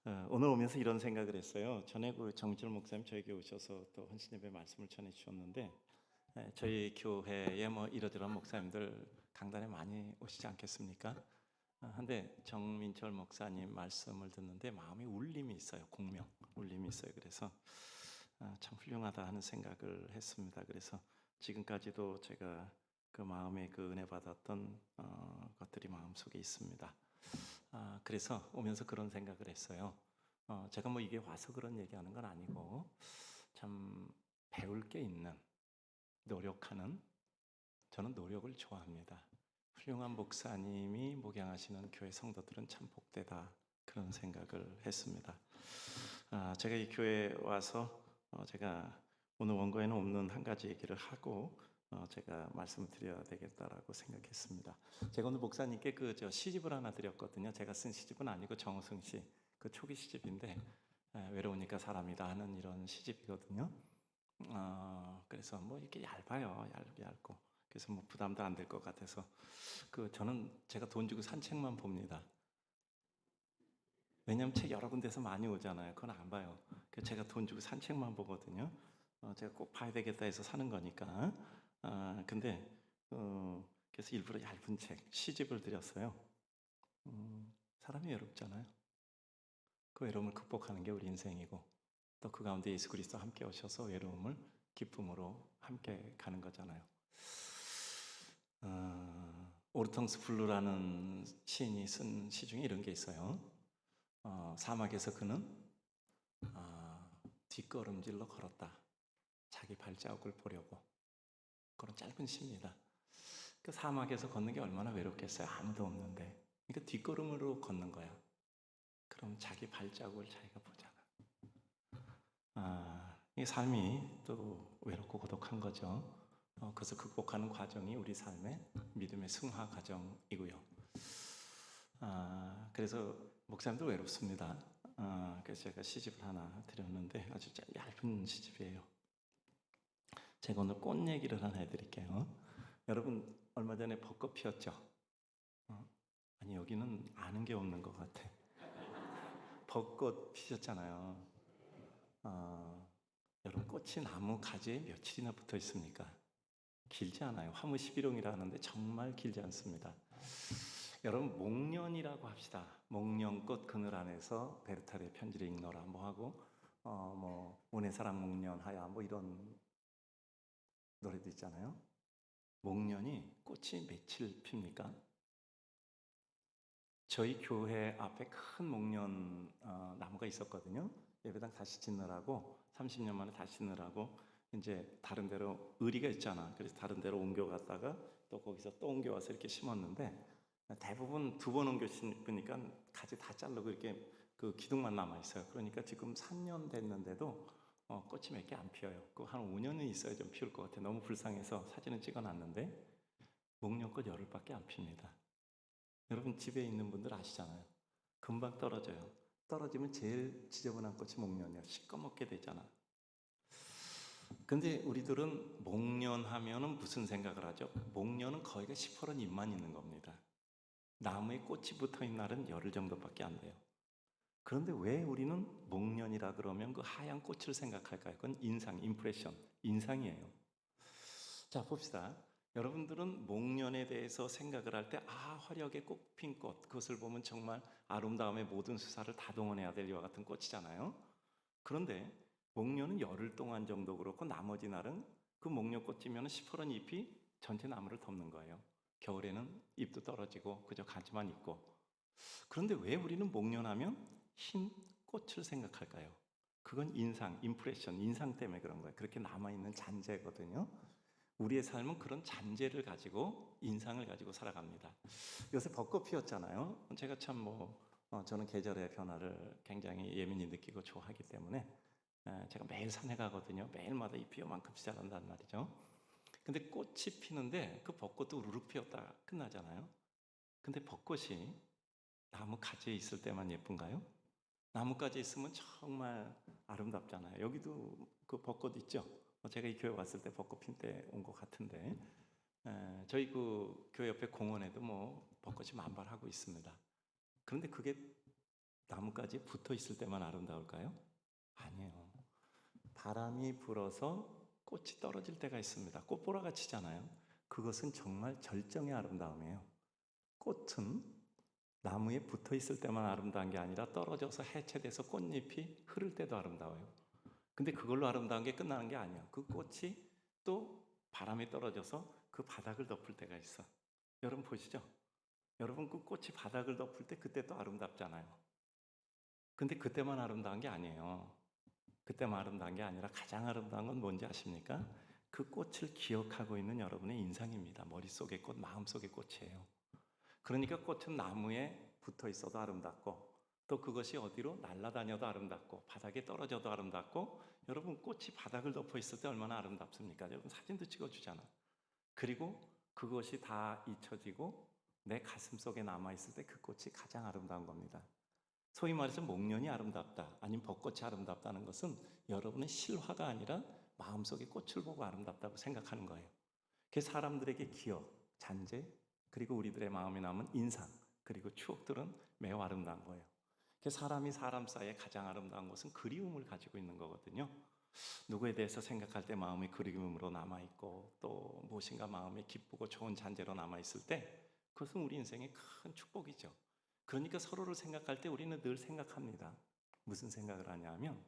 오늘 오면서 이런 생각을 했어요. 전에 그 정철 목사님 저에게 오셔서 또 헌신예배 말씀을 전해 주셨는데, 저희 교회에 뭐 이러저러한 목사님들 강단에 많이 오시지 않겠습니까? 한데 정민철 목사님 말씀을 듣는데 마음이 울림이 있어요. 공명 울림이 있어요. 그래서 참 훌륭하다 하는 생각을 했습니다. 그래서 지금까지도 제가 그 마음에 그 은혜 받았던 것들이 마음속에 있습니다. 그래서 오면서 그런 생각을 했어요. 제가 뭐 이게 와서 그런 얘기하는 건 아니고 참 배울 게 있는, 노력하는, 저는 노력을 좋아합니다. 훌륭한 목사님이 목양하시는 교회 성도들은 참 복되다, 그런 생각을 했습니다. 제가 이 교회에 와서 제가 오늘 원고에는 없는 한 가지 얘기를 하고 제가 말씀드려야 되겠다라고 생각했습니다. 제가 오늘 목사님께 저 시집을 하나 드렸거든요. 제가 쓴 시집은 아니고 정승 씨 그 초기 시집인데, 외로우니까 사람이다 하는 이런 시집이거든요. 그래서 뭐 이렇게 얇아요. 얇고 그래서 뭐 부담도 안 될 것 같아서 저는 제가 돈 주고 산 책만 봅니다. 왜냐면 책 여러 군데서 많이 오잖아요. 그건 안 봐요. 제가 돈 주고 산 책만 보거든요. 제가 꼭 봐야 되겠다 해서 사는 거니까. 근데 그래서 일부러 얇은 책, 시집을 드렸어요. 사람이 외롭잖아요. 그 외로움을 극복하는 게 우리 인생이고, 또 그 가운데 예수 그리스도 함께 오셔서 외로움을 기쁨으로 함께 가는 거잖아요. 오르텅스 블루라는 시인이 쓴 시 중에 이런 게 있어요. 사막에서 그는 뒷걸음질로 걸었다. 자기 발자국을 보려고. 그런 짧은 시입니다. 그 사막에서 걷는 게 얼마나 외롭겠어요. 아무도 없는데. 그러니까 뒷걸음으로 걷는 거야. 그럼 자기 발자국을 자기가 보잖아. 이 삶이 또 외롭고 고독한 거죠. 그래서 극복하는 과정이 우리 삶의 믿음의 승화 과정이고요. 그래서 목사님도 외롭습니다. 그래서 제가 시집을 하나 드렸는데 아주 얇은 시집이에요. 제가 오늘 꽃 얘기를 하나 해드릴게요. 여러분 얼마 전에 벚꽃 피었죠? 아니 여기는 아는 게 없는 것 같아. 벚꽃 피셨잖아요. 여러분 꽃이 나무 가지에 며칠이나 붙어 있습니까? 길지 않아요. 화무 11홍이라 하는데 정말 길지 않습니다. 여러분 목련이라고 합시다. 목련꽃 그늘 안에서 베르타르의 편지를 읽노라 뭐 하고 뭐 운의 사랑 목련하야 뭐 이런 노래도 있잖아요. 목련이 꽃이 며칠 핍니까? 저희 교회 앞에 큰 목련 나무가 있었거든요. 예배당 다시 짓느라고 30년 만에 다시 짓느라고 이제 다른 데로 의리가 있잖아. 그래서 다른 데로 옮겨갔다가 또 거기서 또 옮겨와서 이렇게 심었는데 대부분 두 번 옮겨 심으니까 가지 다 자르고 이렇게 그 기둥만 남아 있어요. 그러니까 지금 3년 됐는데도 꽃이 몇 개 안 피어요. 그 한 5년은 있어야 좀 피울 것 같아요. 너무 불쌍해서 사진은 찍어놨는데 목련꽃 열흘밖에 안 핍니다. 여러분 집에 있는 분들 아시잖아요. 금방 떨어져요. 떨어지면 제일 지저분한 꽃이 목련이야. 시꺼멓게 되잖아. 근데 우리들은 목련 하면은 무슨 생각을 하죠? 목련은 거의가 시퍼런 잎만 있는 겁니다. 나무에 꽃이 붙어있는 날은 열흘 정도밖에 안 돼요. 그런데 왜 우리는 목련이라 그러면 그 하얀 꽃을 생각할까요? 그건 인상, 임프레션, 인상이에요. 자, 봅시다. 여러분들은 목련에 대해서 생각을 할 때, 화려하게 꽃핀 꽃, 그것을 보면 정말 아름다움의 모든 수사를 다 동원해야 될 이와 같은 꽃이잖아요. 그런데 목련은 열흘 동안 정도 그렇고, 나머지 날은 그 목련꽃이면 시퍼런 잎이 전체 나무를 덮는 거예요. 겨울에는 잎도 떨어지고, 그저 가지만 있고. 그런데 왜 우리는 목련하면 흰 꽃을 생각할까요? 그건 인상, 임프레션, 인상 때문에 그런 거예요. 그렇게 남아있는 잔재거든요. 우리의 삶은 그런 잔재를 가지고 인상을 가지고 살아갑니다. 요새 벚꽃 피었잖아요. 제가 참 저는 계절의 변화를 굉장히 예민히 느끼고 좋아하기 때문에 제가 매일 산에 가거든요. 매일마다 이 피어만큼씩 자란단 말이죠. 근데 꽃이 피는데 그 벚꽃도 우르르 피었다 끝나잖아요. 근데 벚꽃이 나무 가지에 있을 때만 예쁜가요? 나뭇가지에 있으면 정말 아름답잖아요. 여기도 그 벚꽃 있죠? 제가 이 교회 왔을 때 벚꽃 필 때 온 것 같은데, 저희 그 교회 옆에 공원에도 뭐 벚꽃이 만발하고 있습니다. 그런데 그게 나뭇가지에 붙어 있을 때만 아름다울까요? 아니에요. 바람이 불어서 꽃이 떨어질 때가 있습니다. 꽃보라가 치잖아요. 그것은 정말 절정의 아름다움이에요. 꽃은 나무에 붙어 있을 때만 아름다운 게 아니라 떨어져서 해체돼서 꽃잎이 흐를 때도 아름다워요. 근데 그걸로 아름다운 게 끝나는 게 아니에요. 그 꽃이 또 바람에 떨어져서 그 바닥을 덮을 때가 있어. 여러분 보시죠. 여러분 그 꽃이 바닥을 덮을 때 그때 또 아름답잖아요. 근데 그때만 아름다운 게 아니에요. 그때만 아름다운 게 아니라 가장 아름다운 건 뭔지 아십니까? 그 꽃을 기억하고 있는 여러분의 인상입니다. 머릿속의 꽃, 마음속의 꽃이에요. 그러니까 꽃은 나무에 붙어 있어도 아름답고 또 그것이 어디로 날아다녀도 아름답고 바닥에 떨어져도 아름답고 여러분 꽃이 바닥을 덮어 있을 때 얼마나 아름답습니까? 여러분 사진도 찍어주잖아. 그리고 그것이 다 잊혀지고 내 가슴 속에 남아있을 때 그 꽃이 가장 아름다운 겁니다. 소위 말해서 목련이 아름답다 아니면 벚꽃이 아름답다는 것은 여러분의 실화가 아니라 마음속의 꽃을 보고 아름답다고 생각하는 거예요. 그래서 사람들에게 기억, 잔재, 그리고 우리들의 마음에 남은 인상, 그리고 추억들은 매우 아름다운 거예요. 그래서 사람이 사람 사이에 가장 아름다운 것은 그리움을 가지고 있는 거거든요. 누구에 대해서 생각할 때 마음이 그리움으로 남아있고 또 무엇인가 마음이 기쁘고 좋은 잔재로 남아있을 때 그것은 우리 인생의 큰 축복이죠. 그러니까 서로를 생각할 때 우리는 늘 생각합니다. 무슨 생각을 하냐 하면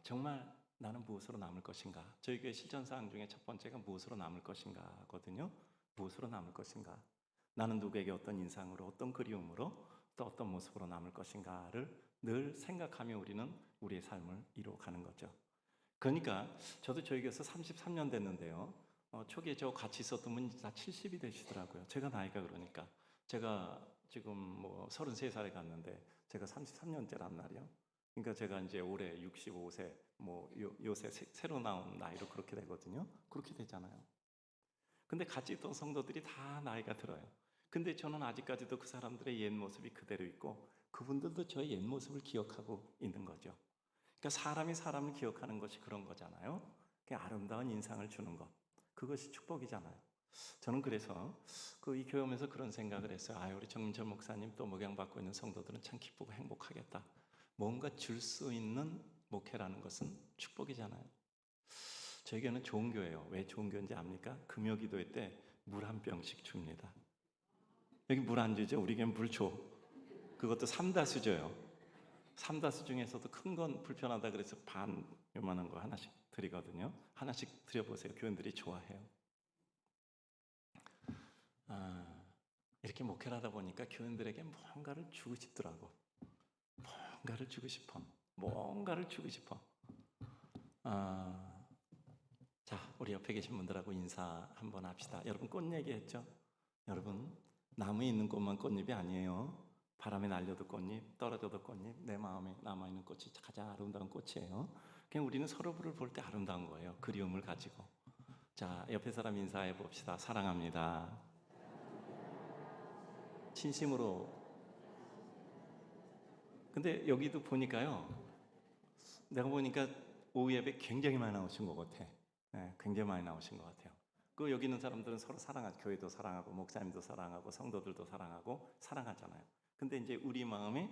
정말 나는 무엇으로 남을 것인가. 저희 교회 실천사항 중에 첫 번째가 무엇으로 남을 것인가 거든요. 무엇으로 남을 것인가. 나는 누구에게 어떤 인상으로 어떤 그리움으로 또 어떤 모습으로 남을 것인가를 늘 생각하며 우리는 우리의 삶을 이루어가는 거죠. 그러니까 저도 저희 교회에서 33년 됐는데요. 초기에 저 같이 있었던 분이 다 70이 되시더라고요. 제가 나이가 그러니까 제가 지금 뭐 33살에 갔는데 제가 33년째란 말이요. 그러니까 제가 이제 올해 65세 뭐 요새 새로 나온 나이로 그렇게 되거든요. 그렇게 되잖아요. 근데 같이 있던 성도들이 다 나이가 들어요. 근데 저는 아직까지도 그 사람들의 옛 모습이 그대로 있고 그분들도 저의 옛 모습을 기억하고 있는 거죠. 그러니까 사람이 사람을 기억하는 것이 그런 거잖아요. 아름다운 인상을 주는 것. 그것이 축복이잖아요. 저는 그래서 이 교회 오면서 그런 생각을 했어요. 우리 정민철 목사님 또 목양받고 있는 성도들은 참 기쁘고 행복하겠다. 뭔가 줄 수 있는 목회라는 것은 축복이잖아요. 저희 교회는 좋은 교회예요. 왜 좋은 교회인지 압니까? 금요 기도회 때 물 한 병씩 줍니다. 여기 물 안 주죠? 우리 교회 물 줘. 그것도 3다수 줘요. 3다수 중에서도 큰 건 불편하다 그래서 반 요만한 거 하나씩 드리거든요. 하나씩 드려보세요. 교인들이 좋아해요. 이렇게 목회를 하다 보니까 교인들에게 뭔가를 주고 싶더라고. 뭔가를 주고 싶어. 뭔가를 주고 싶어. 자, 우리 옆에 계신 분들하고 인사 한번 합시다. 여러분 꽃 얘기했죠? 여러분 나무에 있는 꽃만 꽃잎이 아니에요. 바람에 날려도 꽃잎, 떨어져도 꽃잎, 내 마음에 남아있는 꽃이 가장 아름다운 꽃이에요. 그냥 우리는 서로를 볼 때 아름다운 거예요. 그리움을 가지고. 자, 옆에 사람 인사해 봅시다. 사랑합니다. 진심으로. 근데 여기도 보니까요. 내가 보니까 오후 예배 굉장히 많이 나오신 것 같아. 네, 굉장히 많이 나오신 것 같아요. 여기 있는 사람들은 서로 사랑하죠. 교회도 사랑하고 목사님도 사랑하고 성도들도 사랑하고 사랑하잖아요. 근데 이제 우리 마음의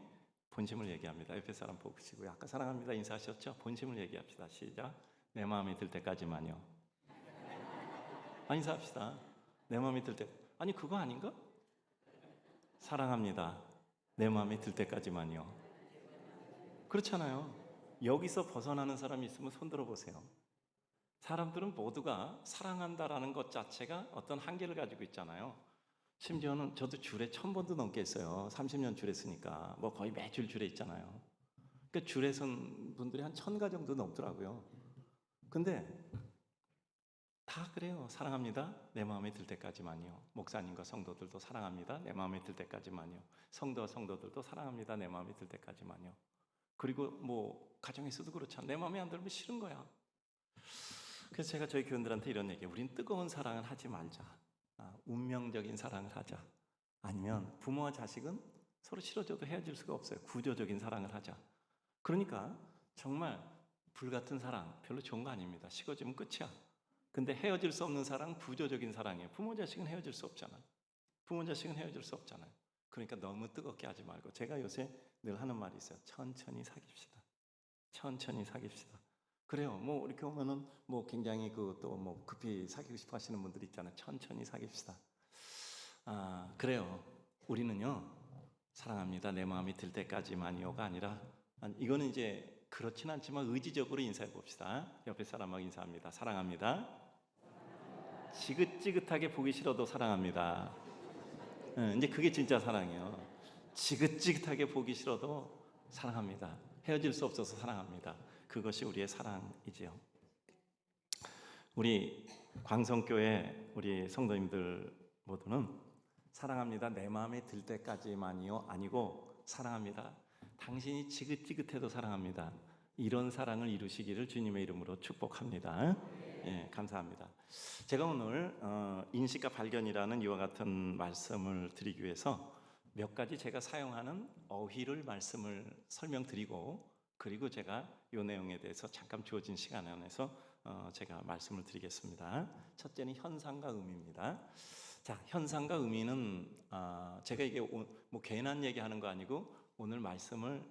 본심을 얘기합니다. 옆에 사람 보시고요. 아까 사랑합니다 인사하셨죠? 본심을 얘기합시다. 시작. 내 마음에 들 때까지만요. 인사합시다. 내 마음에 들 때. 아니 그거 아닌가? 사랑합니다. 내 마음에 들 때까지만요. 그렇잖아요. 여기서 벗어나는 사람이 있으면 손 들어보세요. 사람들은 모두가 사랑한다라는 것 자체가 어떤 한계를 가지고 있잖아요. 심지어는 저도 줄에 1000번도 넘게 했어요. 30년 줄에 쓰니까 뭐 거의 매줄 줄에 있잖아요. 그러니까 줄에 선 분들이 한 1000가 정도 넘더라고요. 근데 다 그래요. 사랑합니다. 내 마음에 들 때까지만요. 목사님과 성도들도 사랑합니다. 내 마음에 들 때까지만요. 성도와 성도들도 사랑합니다. 내 마음에 들 때까지만요. 그리고 뭐 가정에서도 그렇잖아. 내 마음에 안 들면 싫은 거야. 그래서 제가 저희 교인들한테 이런 얘기해요. 우린 뜨거운 사랑을 하지 말자. 운명적인 사랑을 하자. 아니면 부모와 자식은 서로 싫어져도 헤어질 수가 없어요. 구조적인 사랑을 하자. 그러니까 정말 불같은 사랑 별로 좋은 거 아닙니다. 식어지면 끝이야. 근데 헤어질 수 없는 사랑 구조적인 사랑이에요. 부모 자식은 헤어질 수 없잖아요. 부모 자식은 헤어질 수 없잖아요. 그러니까 너무 뜨겁게 하지 말고, 제가 요새 늘 하는 말이 있어요. 천천히 사귀시다. 천천히 사귀시다. 그래요. 뭐 이렇게 오면은 뭐 굉장히 그 또 뭐 급히 사귀고 싶어 하시는 분들이 있잖아요. 천천히 사귀시다. 그래요. 우리는요, 사랑합니다, 내 마음이 들 때까지만이요가 아니라, 이거는 이제 그렇진 않지만 의지적으로 인사해 봅시다. 옆에 사람하고 인사합니다. 사랑합니다. 지긋지긋하게 보기 싫어도 사랑합니다. 이제 그게 진짜 사랑이에요. 지긋지긋하게 보기 싫어도 사랑합니다. 헤어질 수 없어서 사랑합니다. 그것이 우리의 사랑이지요. 우리 광성교회 우리 성도님들 모두는 사랑합니다, 내 마음에 들 때까지만이요 아니고, 사랑합니다, 당신이 지긋지긋해도 사랑합니다, 이런 사랑을 이루시기를 주님의 이름으로 축복합니다. 예, 감사합니다. 제가 오늘 인식과 발견이라는 이와 같은 말씀을 드리기 위해서 몇 가지 제가 사용하는 어휘를 말씀을 설명드리고, 그리고 제가 이 내용에 대해서 잠깐 주어진 시간 안에서 제가 말씀을 드리겠습니다. 첫째는 현상과 의미입니다. 자, 현상과 의미는 제가 이게 뭐 괜한 얘기하는 거 아니고, 오늘 말씀을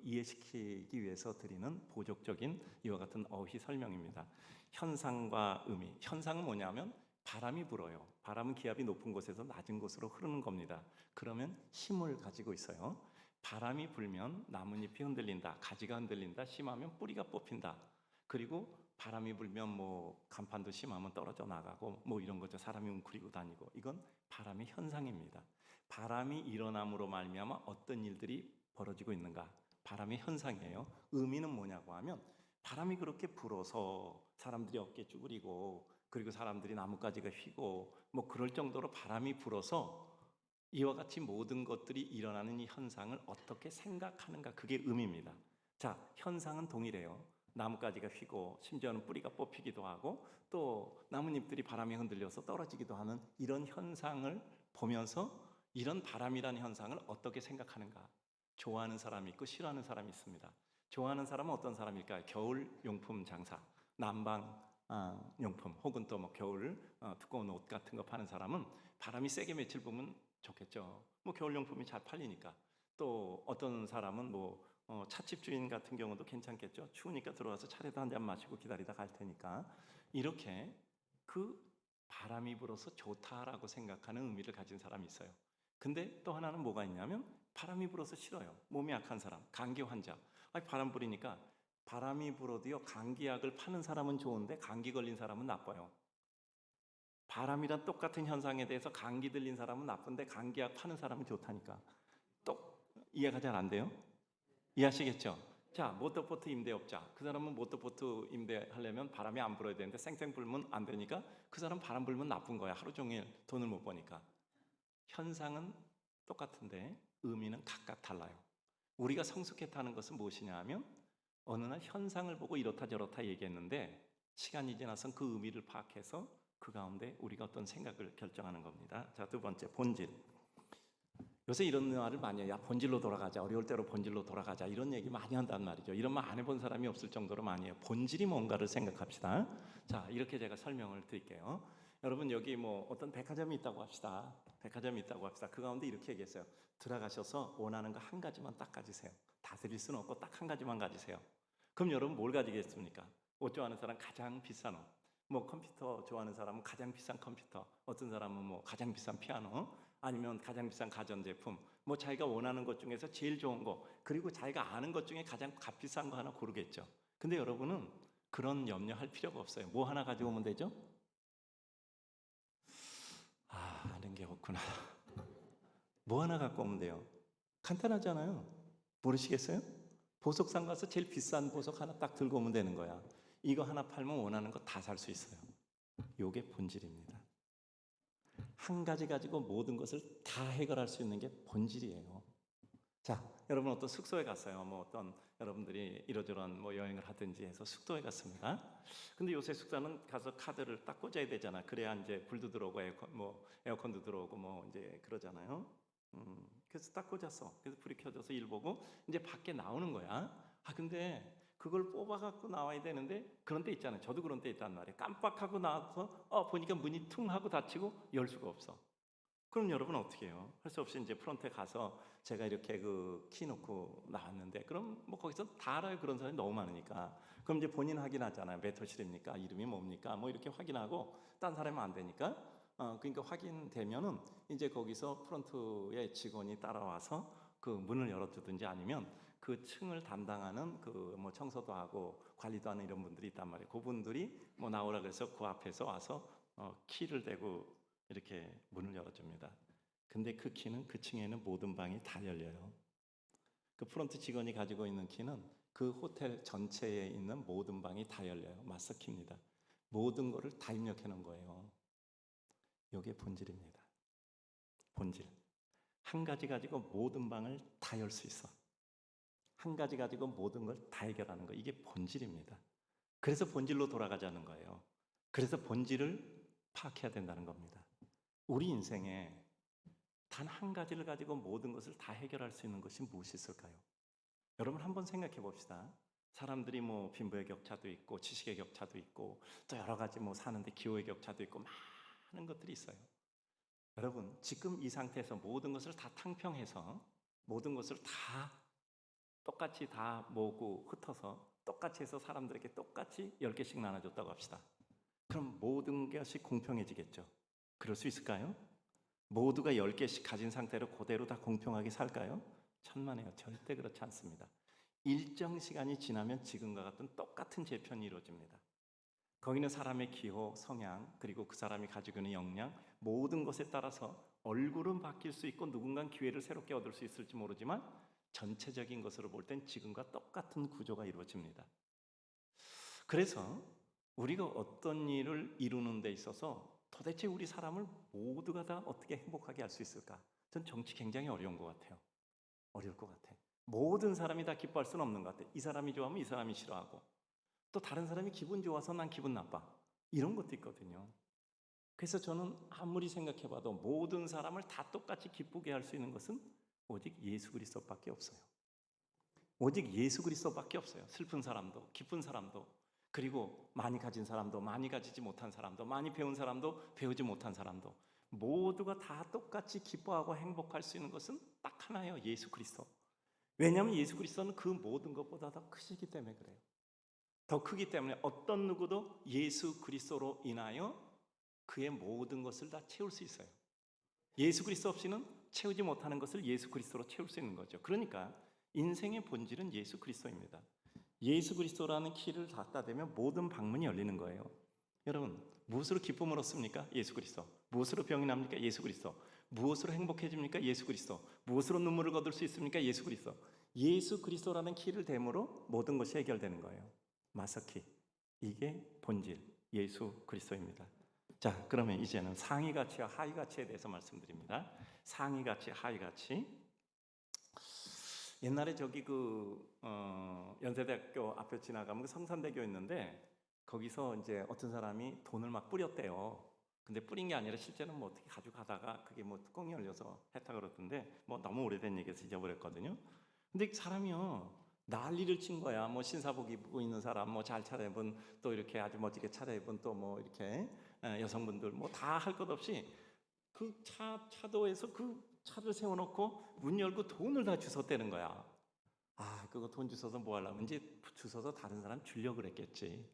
이해시키기 위해서 드리는 보적적인 이와 같은 어휘 설명입니다. 현상과 의미. 현상은 뭐냐면 바람이 불어요. 바람은 기압이 높은 곳에서 낮은 곳으로 흐르는 겁니다. 그러면 힘을 가지고 있어요. 바람이 불면 나뭇잎이 흔들린다, 가지가 흔들린다, 심하면 뿌리가 뽑힌다. 그리고 바람이 불면 뭐 간판도 심하면 떨어져 나가고 뭐 이런 거죠. 사람이 웅크리고 다니고. 이건 바람의 현상입니다. 바람이 일어남으로 말미암아 어떤 일들이 벌어지고 있는가, 바람의 현상이에요. 의미는 뭐냐고 하면, 바람이 그렇게 불어서 사람들이 어깨 쭈그리고, 그리고 사람들이 나뭇가지가 휘고 뭐 그럴 정도로 바람이 불어서 이와 같이 모든 것들이 일어나는 이 현상을 어떻게 생각하는가, 그게 의미입니다. 자, 현상은 동일해요. 나뭇가지가 휘고 심지어는 뿌리가 뽑히기도 하고 또 나뭇잎들이 바람에 흔들려서 떨어지기도 하는 이런 현상을 보면서, 이런 바람이라는 현상을 어떻게 생각하는가. 좋아하는 사람이 있고 싫어하는 사람이 있습니다. 좋아하는 사람은 어떤 사람일까요? 겨울 용품 장사, 난방 용품, 혹은 또 뭐 겨울 두꺼운 옷 같은 거 파는 사람은 바람이 세게 며칠 보면 좋겠죠. 뭐 겨울 용품이 잘 팔리니까. 또 어떤 사람은 뭐 찻집 주인 같은 경우도 괜찮겠죠. 추우니까 들어와서 차라도 한 잔 마시고 기다리다 갈 테니까. 이렇게 그 바람이 불어서 좋다라고 생각하는 의미를 가진 사람이 있어요. 근데 또 하나는 뭐가 있냐면, 바람이 불어서 싫어요. 몸이 약한 사람, 감기 환자. 바람 불이니까, 바람이 불어도요, 감기약을 파는 사람은 좋은데 감기 걸린 사람은 나빠요. 바람이란 똑같은 현상에 대해서 감기 들린 사람은 나쁜데 감기약 파는 사람은 좋다니까. 또 이해가 잘 안 돼요? 이해하시겠죠? 자, 모터보트 임대업자, 그 사람은 모터보트 임대하려면 바람이 안 불어야 되는데 쌩쌩 불면 안 되니까 그 사람 바람 불면 나쁜 거야. 하루 종일 돈을 못 버니까. 현상은 똑같은데 의미는 각각 달라요. 우리가 성숙했다는 것은 무엇이냐 하면, 어느 날 현상을 보고 이렇다 저렇다 얘기했는데 시간이 지나서 그 의미를 파악해서 그 가운데 우리가 어떤 생각을 결정하는 겁니다. 자, 두 번째, 본질. 요새 이런 말을 많이 해요. 야, 본질로 돌아가자, 어려울 때로 본질로 돌아가자, 이런 얘기 많이 한단 말이죠. 이런 말 안 해본 사람이 없을 정도로 많이 해요. 본질이 뭔가를 생각합시다. 자, 이렇게 제가 설명을 드릴게요. 여러분, 여기 뭐 어떤 백화점이 있다고 합시다. 백화점이 있다고 합시다. 그 가운데 이렇게 얘기했어요. 들어가셔서 원하는 거 한 가지만 딱 가지세요. 다 드릴 수는 없고 딱 한 가지만 가지세요. 그럼 여러분 뭘 가지겠습니까? 옷 좋아하는 사람 가장 비싼 옷, 뭐 컴퓨터 좋아하는 사람은 가장 비싼 컴퓨터, 어떤 사람은 뭐 가장 비싼 피아노, 아니면 가장 비싼 가전제품, 뭐 자기가 원하는 것 중에서 제일 좋은 거, 그리고 자기가 아는 것 중에 가장 값비싼 거 하나 고르겠죠. 근데 여러분은 그런 염려할 필요가 없어요. 뭐 하나 가지고 오면 되죠? 아는 게 없구나. 뭐 하나 갖고 오면 돼요. 간단하잖아요. 모르시겠어요? 보석상 가서 제일 비싼 보석 하나 딱 들고 오면 되는 거야. 이거 하나 팔면 원하는 거 다 살 수 있어요. 요게 본질입니다. 한 가지 가지고 모든 것을 다 해결할 수 있는 게 본질이에요. 자, 여러분 어떤 숙소에 갔어요. 뭐 어떤 여러분들이 이러저런 뭐 여행을 하든지 해서 숙소에 갔습니다. 근데 요새 숙소는 가서 카드를 딱 꽂아야 되잖아. 그래야 이제 불도 들어오고 에어컨도 들어오고 뭐 이제 그러잖아요. 그래서 딱 꽂았어. 그래서 불이 켜져서 일 보고 이제 밖에 나오는 거야. 근데 그걸 뽑아갖고 나와야 되는데, 그런 데 있잖아요. 저도 그런 데 있단 말이에요. 깜빡하고 나와서 보니까 문이 퉁 하고 닫히고 열 수가 없어. 그럼 여러분 어떻게 해요? 할 수 없이 이제 프론트에 가서 제가 이렇게 그 키 놓고 나왔는데, 그럼 뭐 거기서 다 알아요. 그런 사람이 너무 많으니까. 그럼 이제 본인 확인하잖아요. 몇 호실입니까? 이름이 뭡니까? 뭐 이렇게 확인하고, 딴 사람은 안 되니까. 그러니까 확인되면은 이제 거기서 프론트의 직원이 따라와서 그 문을 열어주든지, 아니면 그 층을 담당하는 그 뭐 청소도 하고 관리도 하는 이런 분들이 있단 말이에요. 그분들이 뭐 나오라 그래서 그 앞에서 와서 키를 대고 이렇게 문을 열어줍니다. 근데 그 키는 그 층에 있는 모든 방이 다 열려요. 그 프론트 직원이 가지고 있는 키는 그 호텔 전체에 있는 모든 방이 다 열려요. 마스터키입니다. 모든 거를 다 입력해 놓은 거예요. 이게 본질입니다. 본질. 한 가지 가지고 모든 방을 다 열 수 있어. 한 가지 가지고 모든 걸 다 해결하는 거. 이게 본질입니다. 그래서 본질로 돌아가자는 거예요. 그래서 본질을 파악해야 된다는 겁니다. 우리 인생에 단 한 가지를 가지고 모든 것을 다 해결할 수 있는 것이 무엇이 있을까요? 여러분 한번 생각해 봅시다. 사람들이 뭐 빈부의 격차도 있고 지식의 격차도 있고 또 여러 가지 뭐 사는데 기호의 격차도 있고 많은 것들이 있어요. 여러분 지금 이 상태에서 모든 것을 다 탕평해서 모든 것을 다 똑같이 다 모으고 흩어서 똑같이 해서 사람들에게 똑같이 10개씩 나눠줬다고 합시다. 그럼 모든 것이 공평해지겠죠. 그럴 수 있을까요? 모두가 10개씩 가진 상태로 그대로 다 공평하게 살까요? 천만에요. 절대 그렇지 않습니다. 일정 시간이 지나면 지금과 같은 똑같은 재편이 이루어집니다. 거기는 사람의 기호, 성향, 그리고 그 사람이 가지고 있는 역량, 모든 것에 따라서 얼굴은 바뀔 수 있고 누군가는 기회를 새롭게 얻을 수 있을지 모르지만 전체적인 것으로 볼 땐 지금과 똑같은 구조가 이루어집니다. 그래서 우리가 어떤 일을 이루는 데 있어서 도대체 우리 사람을 모두가 다 어떻게 행복하게 할 수 있을까? 전 정치 굉장히 어려운 것 같아요. 어려울 것 같아. 모든 사람이 다 기뻐할 수는 없는 것 같아. 이 사람이 좋아하면 이 사람이 싫어하고, 또 다른 사람이 기분 좋아서 난 기분 나빠. 이런 것도 있거든요. 그래서 저는 아무리 생각해봐도 모든 사람을 다 똑같이 기쁘게 할 수 있는 것은 오직 예수 그리스도밖에 없어요. 오직 예수 그리스도밖에 없어요. 슬픈 사람도, 기쁜 사람도, 그리고 많이 가진 사람도, 많이 가지지 못한 사람도, 많이 배운 사람도, 배우지 못한 사람도, 모두가 다 똑같이 기뻐하고 행복할 수 있는 것은 딱 하나예요. 예수 그리스도. 왜냐하면 예수 그리스도는 그 모든 것보다 더 크시기 때문에 그래요. 더 크기 때문에 어떤 누구도 예수 그리스도로 인하여 그의 모든 것을 다 채울 수 있어요. 예수 그리스도 없이는 채우지 못하는 것을 예수 그리스도로 채울 수 있는 거죠. 그러니까 인생의 본질은 예수 그리스도입니다. 예수 그리스도라는 키를 갖다 대면 모든 방문이 열리는 거예요. 여러분, 무엇으로 기쁨을 얻습니까? 예수 그리스도. 무엇으로 병이 납니까? 예수 그리스도. 무엇으로 행복해집니까? 예수 그리스도. 무엇으로 눈물을 거둘 수 있습니까? 예수 그리스도. 예수 그리스도라는 키를 대므로 모든 것이 해결되는 거예요. 마서키. 이게 본질, 예수 그리스도입니다. 자, 그러면 이제는 상위 가치와 하위 가치에 대해서 말씀드립니다. 상위 가치, 하위 가치. 옛날에 저기 연세대학교 앞에 지나가면 그 성산대교 있는데 거기서 이제 어떤 사람이 돈을 막 뿌렸대요. 근데 뿌린 게 아니라 실제는 뭐 어떻게 가져가다가 그게 뭐 뚜껑이 열려서 했다 그러던데, 뭐 너무 오래된 얘기에서 잊어버렸거든요. 근데 사람이요 난리를 친 거야. 뭐 신사복 입고 있는 사람, 뭐 잘 차려입은, 또 이렇게 아주 멋지게 차려입은, 또 뭐 이렇게 여성분들 뭐 다 할 것 없이 그 차도에서 그 차를 세워놓고 문 열고 돈을 다 주웠다는 거야. 아, 그거 돈 주워서 뭐 하려면 이제 주워서 다른 사람 주려고 그랬겠지.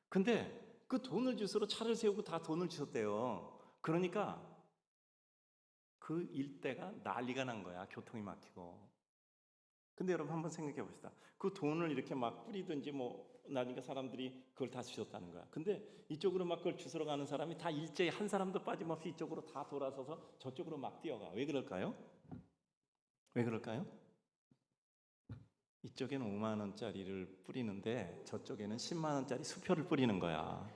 근데 그 돈을 주워서 차를 세우고 다 돈을 주웠대요. 그러니까 그 일대가 난리가 난 거야. 교통이 막히고. 근데 여러분 한번 생각해 봅시다. 그 돈을 이렇게 막 뿌리든지 뭐 나니까 사람들이 그걸 다 주셨다는 거야. 근데 이쪽으로 막 그걸 주스러 가는 사람이 다 일제히 한 사람도 빠짐없이 이쪽으로 다 돌아서서 저쪽으로 막 뛰어가. 왜 그럴까요? 왜 그럴까요? 이쪽에는 5만 원짜리를 뿌리는데 저쪽에는 10만 원짜리 수표를 뿌리는 거야.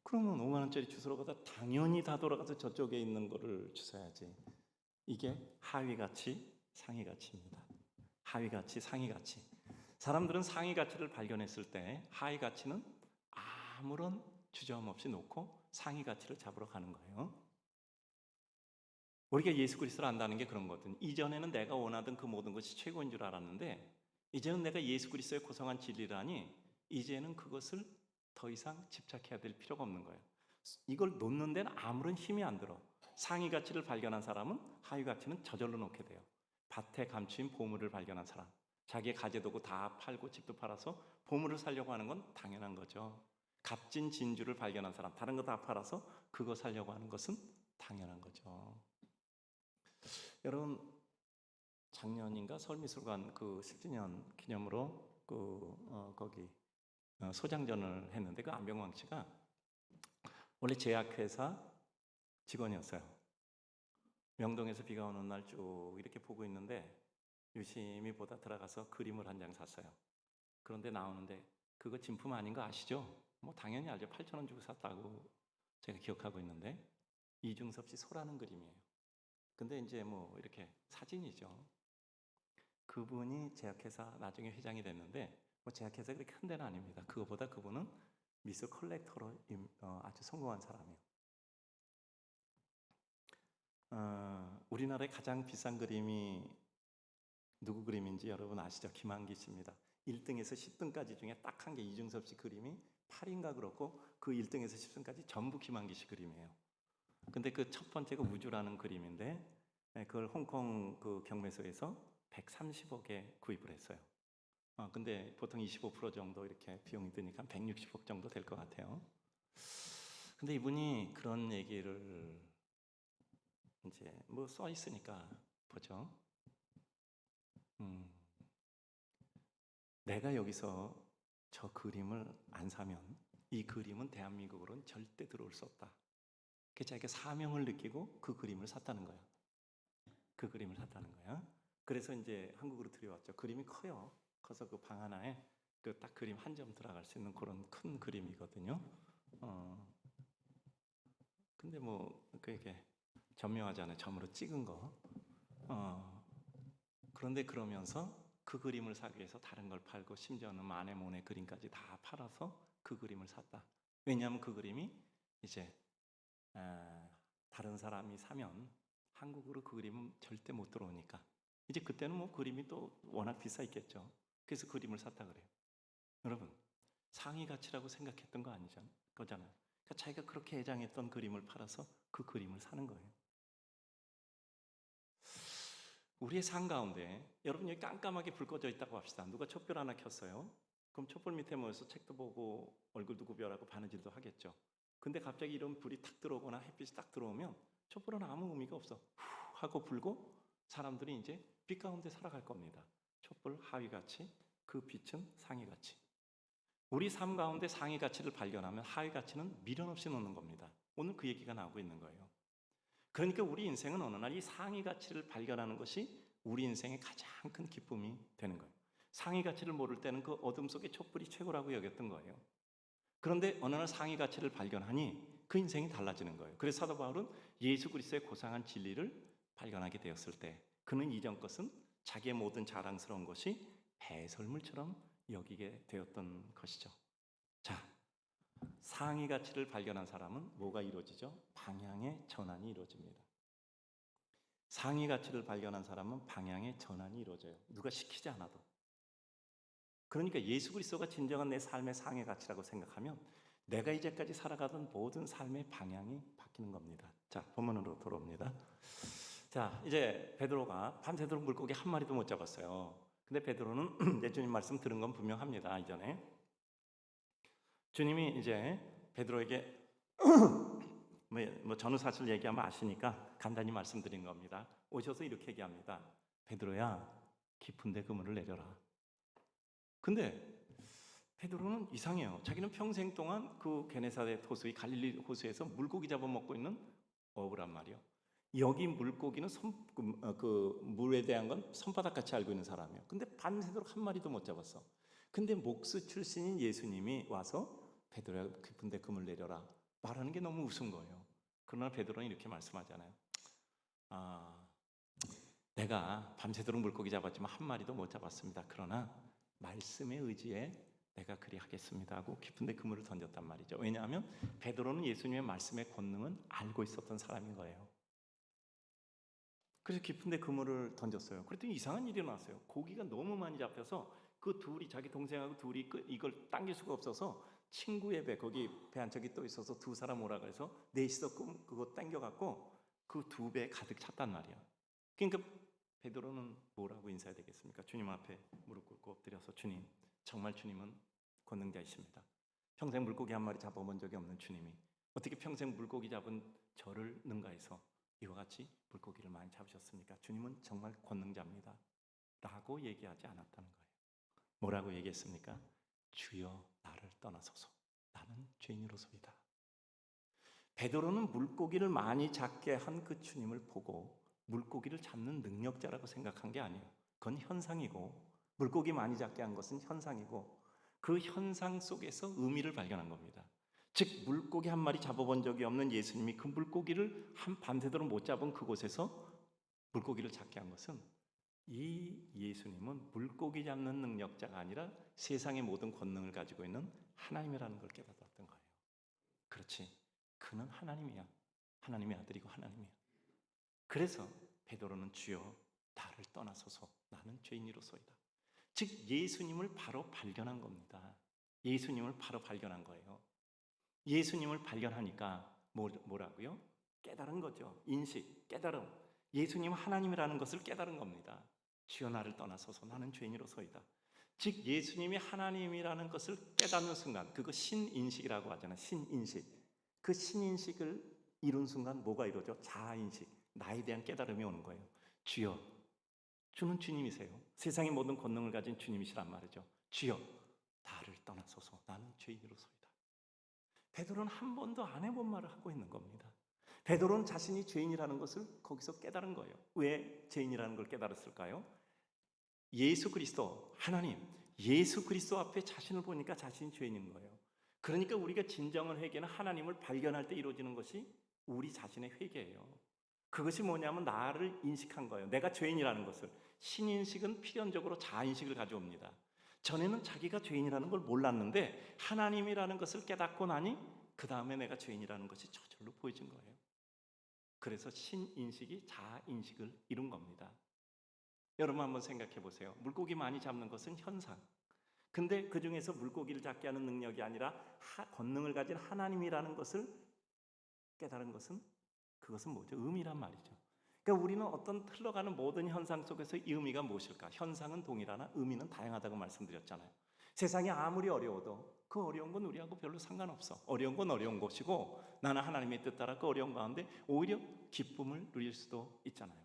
그러면 5만 원짜리 주스러 가서 당연히 다 돌아가서 저쪽에 있는 거를 주워야지. 이게 하위 가치, 상위 가치입니다. 하위 가치, 상위 가치. 사람들은 상위 가치를 발견했을 때 하위 가치는 아무런 주저함 없이 놓고 상위 가치를 잡으러 가는 거예요. 우리가 예수 그리스도를 안다는 게 그런 거거든. 이전에는 내가 원하던 그 모든 것이 최고인 줄 알았는데 이제는 내가 예수 그리스도의 고성한 진리라니 이제는 그것을 더 이상 집착해야 될 필요가 없는 거예요. 이걸 놓는 데는 아무런 힘이 안 들어. 상위 가치를 발견한 사람은 하위 가치는 저절로 놓게 돼요. 밭에 감추인 보물을 발견한 사람, 자기의 가재도구 다 팔고 집도 팔아서 보물을 살려고 하는 건 당연한 거죠. 값진 진주를 발견한 사람, 다른 거 다 팔아서 그거 살려고 하는 것은 당연한 거죠. 여러분, 작년인가 서울미술관 그 10주년 기념으로 거기 소장전을 했는데, 그 안병광 씨가 원래 제약회사 직원이었어요. 명동에서 비가 오는 날 쭉 이렇게 보고 있는데 유심히 보다 들어가서 그림을 한 장 샀어요. 그런데 나오는데 그거 진품 아닌 거 아시죠? 뭐 당연히 알죠. 8,000원 주고 샀다고 제가 기억하고 있는데, 이중섭 씨 소라는 그림이에요. 근데 이제 뭐 이렇게 사진이죠. 그분이 제약회사 나중에 회장이 됐는데, 뭐 제약회사 그렇게 큰 데는 아닙니다. 그거보다 그분은 미술 컬렉터로 아주 성공한 사람이에요. 우리나라의 가장 비싼 그림이 누구 그림인지 여러분 아시죠? 김한기 씨입니다. 1등에서 10등까지 중에 딱 한 개, 이중섭 씨 그림이 8인가 그렇고, 그 1등에서 10등까지 전부 김한기 씨 그림이에요. 근데 그 첫 번째가 우주라는 그림인데, 그걸 홍콩 그 경매소에서 130억에 구입을 했어요. 근데 보통 25% 정도 이렇게 비용이 드니까 160억 정도 될 것 같아요. 근데 이분이 그런 얘기를 이제 뭐 써 있으니까 보죠. 내가 여기서 저 그림을 안 사면 이 그림은 대한민국으로는 절대 들어올 수 없다. 그래서 자기가 사명을 느끼고 그 그림을 샀다는 거야. 그 그림을 샀다는 거야. 그래서 이제 한국으로 들여왔죠. 그림이 커요. 커서 그 방 하나에 그 딱 그림 한 점 들어갈 수 있는 그런 큰 그림이거든요. 근데 뭐 그게 점묘하잖아요. 점으로 찍은 거. 그런데 그러면서 그 그림을 사기 위해서 다른 걸 팔고, 심지어는 마네모네 그림까지 다 팔아서 그 그림을 샀다. 왜냐하면 그 그림이 이제 다른 사람이 사면 한국으로 그 그림은 절대 못 들어오니까, 이제 그때는 뭐 그림이 또 워낙 비싸 있겠죠. 그래서 그림을 샀다 그래요. 여러분, 상위 가치라고 생각했던 거 아니잖아요. 그러니까 자기가 그렇게 애장했던 그림을 팔아서 그 그림을 사는 거예요. 우리의 삶 가운데 여러분, 여기 깜깜하게 불 꺼져 있다고 합시다. 누가 촛불 하나 켰어요. 그럼 촛불 밑에 모여서 책도 보고 얼굴도 구별하고 바느질도 하겠죠. 근데 갑자기 이런 불이 탁 들어오거나 햇빛이 딱 들어오면 촛불은 아무 의미가 없어. 후 하고 불고 사람들이 이제 빛 가운데 살아갈 겁니다. 촛불 하위 가치, 그 빛은 상위 가치. 우리 삶 가운데 상위 가치를 발견하면 하위 가치는 미련 없이 놓는 겁니다. 오늘 그 얘기가 나오고 있는 거예요. 그러니까 우리 인생은 어느 날 이 상위 가치를 발견하는 것이 우리 인생의 가장 큰 기쁨이 되는 거예요. 상위 가치를 모를 때는 그 어둠 속의 촛불이 최고라고 여겼던 거예요. 그런데 어느 날 상위 가치를 발견하니 그 인생이 달라지는 거예요. 그래서 사도 바울은 예수 그리스도의 고상한 진리를 발견하게 되었을 때 그는 이전 것은 자기의 모든 자랑스러운 것이 배설물처럼 여기게 되었던 것이죠. 자, 상위 가치를 발견한 사람은 뭐가 이루어지죠? 방향의 전환이 이루어집니다. 상위 가치를 발견한 사람은 방향의 전환이 이루어져요. 누가 시키지 않아도. 그러니까 예수 그리스도가 진정한 내 삶의 상위 가치라고 생각하면 내가 이제까지 살아가던 모든 삶의 방향이 바뀌는 겁니다. 자, 본문으로 돌아옵니다. 자, 이제 베드로가 밤새도록 물고기 한 마리도 못 잡았어요. 근데 베드로는 예수님 말씀 들은 건 분명합니다. 이전에 주님이 이제 베드로에게 뭐 전후 사실 얘기하면 아시니까 간단히 말씀드린 겁니다. 오셔서 이렇게 얘기합니다. 베드로야, 깊은데 그물을 내려라. 근데 베드로는 이상해요. 자기는 평생 동안 그 게네사렛 호수, 갈릴리 호수에서 물고기 잡아먹고 있는 어부란 말이에요. 여기 물고기는 그 물에 대한 건 손바닥같이 알고 있는 사람이에요. 근데 밤새도록 한 마리도 못 잡았어. 근데 목수 출신인 예수님이 와서 베드로야, 깊은데 그물 내려라 말하는 게 너무 우스운 거예요. 그러나 베드로는 이렇게 말씀하잖아요. 내가 밤새도록 물고기 잡았지만 한 마리도 못 잡았습니다. 그러나 말씀에 의지해 내가 그리 하겠습니다 하고 깊은데 그물을 던졌단 말이죠. 왜냐하면 베드로는 예수님의 말씀의 권능은 알고 있었던 사람인 거예요. 그래서 깊은데 그물을 던졌어요. 그랬더니 이상한 일이 나왔어요. 고기가 너무 많이 잡혀서 그 둘이, 자기 동생하고 둘이 이걸 당길 수가 없어서 친구의 배, 거기 배 한 척이 또 있어서 두 사람 오라 그래서 넷이서 그거 땡겨갖고 그 두 배에 가득 찼단 말이야. 그러니까 베드로는 뭐라고 인사해야 되겠습니까? 주님 앞에 무릎 꿇고 엎드려서 주님, 정말 주님은 권능자이십니다. 평생 물고기 한 마리 잡아본 적이 없는 주님이 어떻게 평생 물고기 잡은 저를 능가해서 이와 같이 물고기를 많이 잡으셨습니까? 주님은 정말 권능자입니다 라고 얘기하지 않았다는 거예요. 뭐라고 얘기했습니까? 주여 나를 떠나소서 나는 죄인으로소이다. 베드로는 물고기를 많이 잡게 한 그 주님을 보고 물고기를 잡는 능력자라고 생각한 게 아니에요. 그건 현상이고, 물고기 많이 잡게 한 것은 현상이고, 그 현상 속에서 의미를 발견한 겁니다. 즉 물고기 한 마리 잡아본 적이 없는 예수님이 그 물고기를 한 밤새도록 못 잡은 그곳에서 물고기를 잡게 한 것은 이 예수님은 물고기 잡는 능력자가 아니라 세상의 모든 권능을 가지고 있는 하나님이라는 걸 깨달았던 거예요. 그렇지, 그는 하나님이야. 하나님의 아들이고 하나님이야. 그래서 베드로는 주여 나를 떠나소서 나는 죄인이로소이다. 즉 예수님을 바로 발견한 겁니다. 예수님을 바로 발견한 거예요. 예수님을 발견하니까 뭐라고요? 깨달은 거죠. 인식, 깨달음. 예수님 하나님이라는 것을 깨달은 겁니다. 주여 나를 떠나소서 나는 죄인이로소이다. 즉 예수님이 하나님이라는 것을 깨닫는 순간, 그거 신인식이라고 하잖아요. 신인식. 그 신인식을 이룬 순간 뭐가 이루어져? 자아인식, 나에 대한 깨달음이 오는 거예요. 주여, 주는 주님이세요. 세상의 모든 권능을 가진 주님이시란 말이죠. 주여 나를 떠나소서 나는 죄인으로소이다. 베드로는 한 번도 안 해본 말을 하고 있는 겁니다. 베드로는 자신이 죄인이라는 것을 거기서 깨달은 거예요. 왜 죄인이라는 걸 깨달았을까요? 예수 그리스도, 하나님, 예수 그리스도 앞에 자신을 보니까 자신이 죄인인 거예요. 그러니까 우리가 진정한 회개는 하나님을 발견할 때 이루어지는 것이 우리 자신의 회개예요. 그것이 뭐냐면 나를 인식한 거예요. 내가 죄인이라는 것을. 신인식은 필연적으로 자아인식을 가져옵니다. 전에는 자기가 죄인이라는 걸 몰랐는데 하나님이라는 것을 깨닫고 나니 그 다음에 내가 죄인이라는 것이 저절로 보여진 거예요. 그래서 신인식이 자아인식을 이룬 겁니다. 여러분 한번 생각해 보세요. 물고기 많이 잡는 것은 현상. 근데 그 중에서 물고기를 잡게 하는 능력이 아니라 권능을 가진 하나님이라는 것을 깨달은 것은, 그것은 뭐죠? 의미란 말이죠. 그러니까 우리는 어떤 흘러가는 모든 현상 속에서 이 의미가 무엇일까? 현상은 동일하나 의미는 다양하다고 말씀드렸잖아요. 세상이 아무리 어려워도 그 어려운 건 우리하고 별로 상관없어. 어려운 건 어려운 것이고 나는 하나님의 뜻 따라 그 어려운 가운데 오히려 기쁨을 누릴 수도 있잖아요.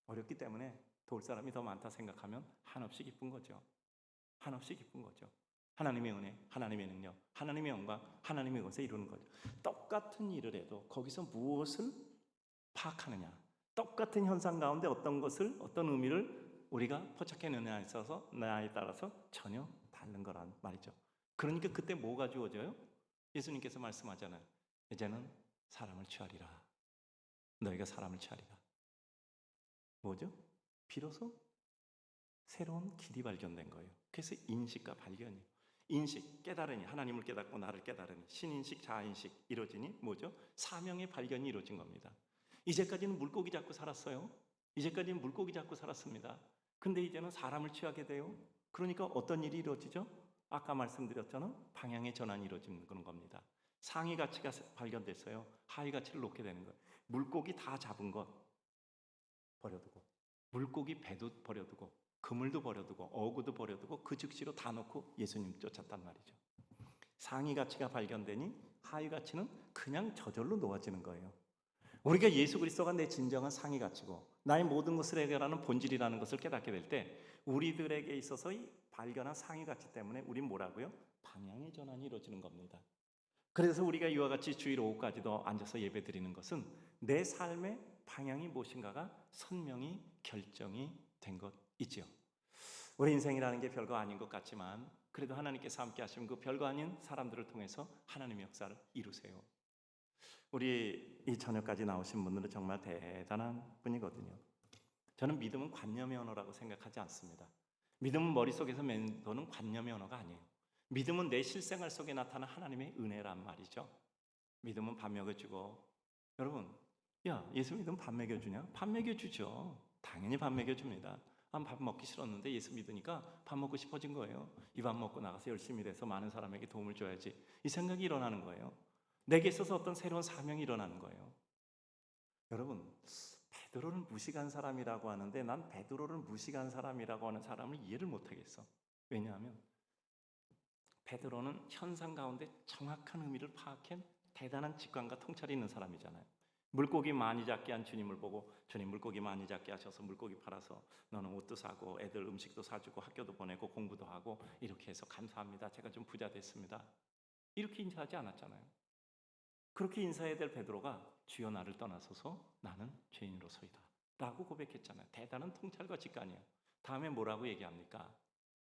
어렵기 때문에 도울 사람이 더 많다 생각하면 한없이 기쁜 거죠. 한없이 기쁜 거죠. 하나님의 은혜, 하나님의 능력, 하나님의 영광, 하나님의 것에 이루는 거죠. 똑같은 일을 해도 거기서 무엇을 파악하느냐, 똑같은 현상 가운데 어떤 것을, 어떤 의미를 우리가 포착해내느냐에 있어서 나에 따라서 전혀 다른 거란 말이죠. 그러니까 그때 뭐가 주어져요? 예수님께서 말씀하잖아요. 이제는 사람을 취하리라. 너희가 사람을 취하리라. 뭐죠? 비로소 새로운 길이 발견된 거예요. 그래서 인식과 발견이에요. 인식, 깨달으니, 하나님을 깨닫고 나를 깨달으니, 신인식, 자아인식 이루어지니 뭐죠? 사명의 발견이 이루어진 겁니다. 이제까지는 물고기 잡고 살았어요. 이제까지는 물고기 잡고 살았습니다. 근데 이제는 사람을 취하게 돼요. 그러니까 어떤 일이 이루어지죠? 아까 말씀드렸잖아요. 방향의 전환이 이루어지는 그런 겁니다. 상위 가치가 발견됐어요. 하위 가치를 놓게 되는 거예요. 물고기 다 잡은 것 버려두고, 물고기 배도 버려두고, 그물도 버려두고, 어구도 버려두고 그 즉시로 다 놓고 예수님 쫓았단 말이죠. 상위 가치가 발견되니 하위 가치는 그냥 저절로 놓아지는 거예요. 우리가 예수 그리스도가 내 진정한 상위 가치고 나의 모든 것을 해결하는 본질이라는 것을 깨닫게 될 때 우리들에게 있어서 이 발견한 상위 가치 때문에 우린 뭐라고요? 방향의 전환이 이루어지는 겁니다. 그래서 우리가 이와 같이 주일 오후까지도 앉아서 예배 드리는 것은 내 삶의 방향이 무엇인가가 선명히 결정이 된 것이지요. 우리 인생이라는 게 별거 아닌 것 같지만 그래도 하나님께서 함께 하시면 그 별거 아닌 사람들을 통해서 하나님의 역사를 이루세요. 우리 이 저녁까지 나오신 분들은 정말 대단한 분이거든요. 저는 믿음은 관념의 언어라고 생각하지 않습니다. 믿음은 머릿속에서 맴도는 관념의 언어가 아니에요. 믿음은 내 실생활 속에 나타난 하나님의 은혜란 말이죠. 믿음은 밥 먹여주고, 여러분, 야, 예수 믿으면 밥 먹여주냐? 밥 먹여주죠. 당연히 밥 먹여줍니다. 밥 먹기 싫었는데 예수 믿으니까 밥 먹고 싶어진 거예요. 이 밥 먹고 나가서 열심히 일해서 많은 사람에게 도움을 줘야지. 이 생각이 일어나는 거예요. 내게 있어서 어떤 새로운 사명이 일어나는 거예요. 여러분, 베드로를 무식한 사람이라고 하는데 난 베드로를 무식한 사람이라고 하는 사람을 이해를 못하겠어. 왜냐하면 베드로는 현상 가운데 정확한 의미를 파악한 대단한 직관과 통찰이 있는 사람이잖아요. 물고기 많이 잡게 한 주님을 보고 주님 물고기 많이 잡게 하셔서 물고기 팔아서 너는 옷도 사고 애들 음식도 사주고 학교도 보내고 공부도 하고 이렇게 해서 감사합니다. 제가 좀 부자 됐습니다. 이렇게 인사하지 않았잖아요. 그렇게 인사해야 될 베드로가 주여 나를 떠나소서 나는 죄인으로서이다 라고 고백했잖아요. 대단한 통찰과 직관이에요. 다음에 뭐라고 얘기합니까?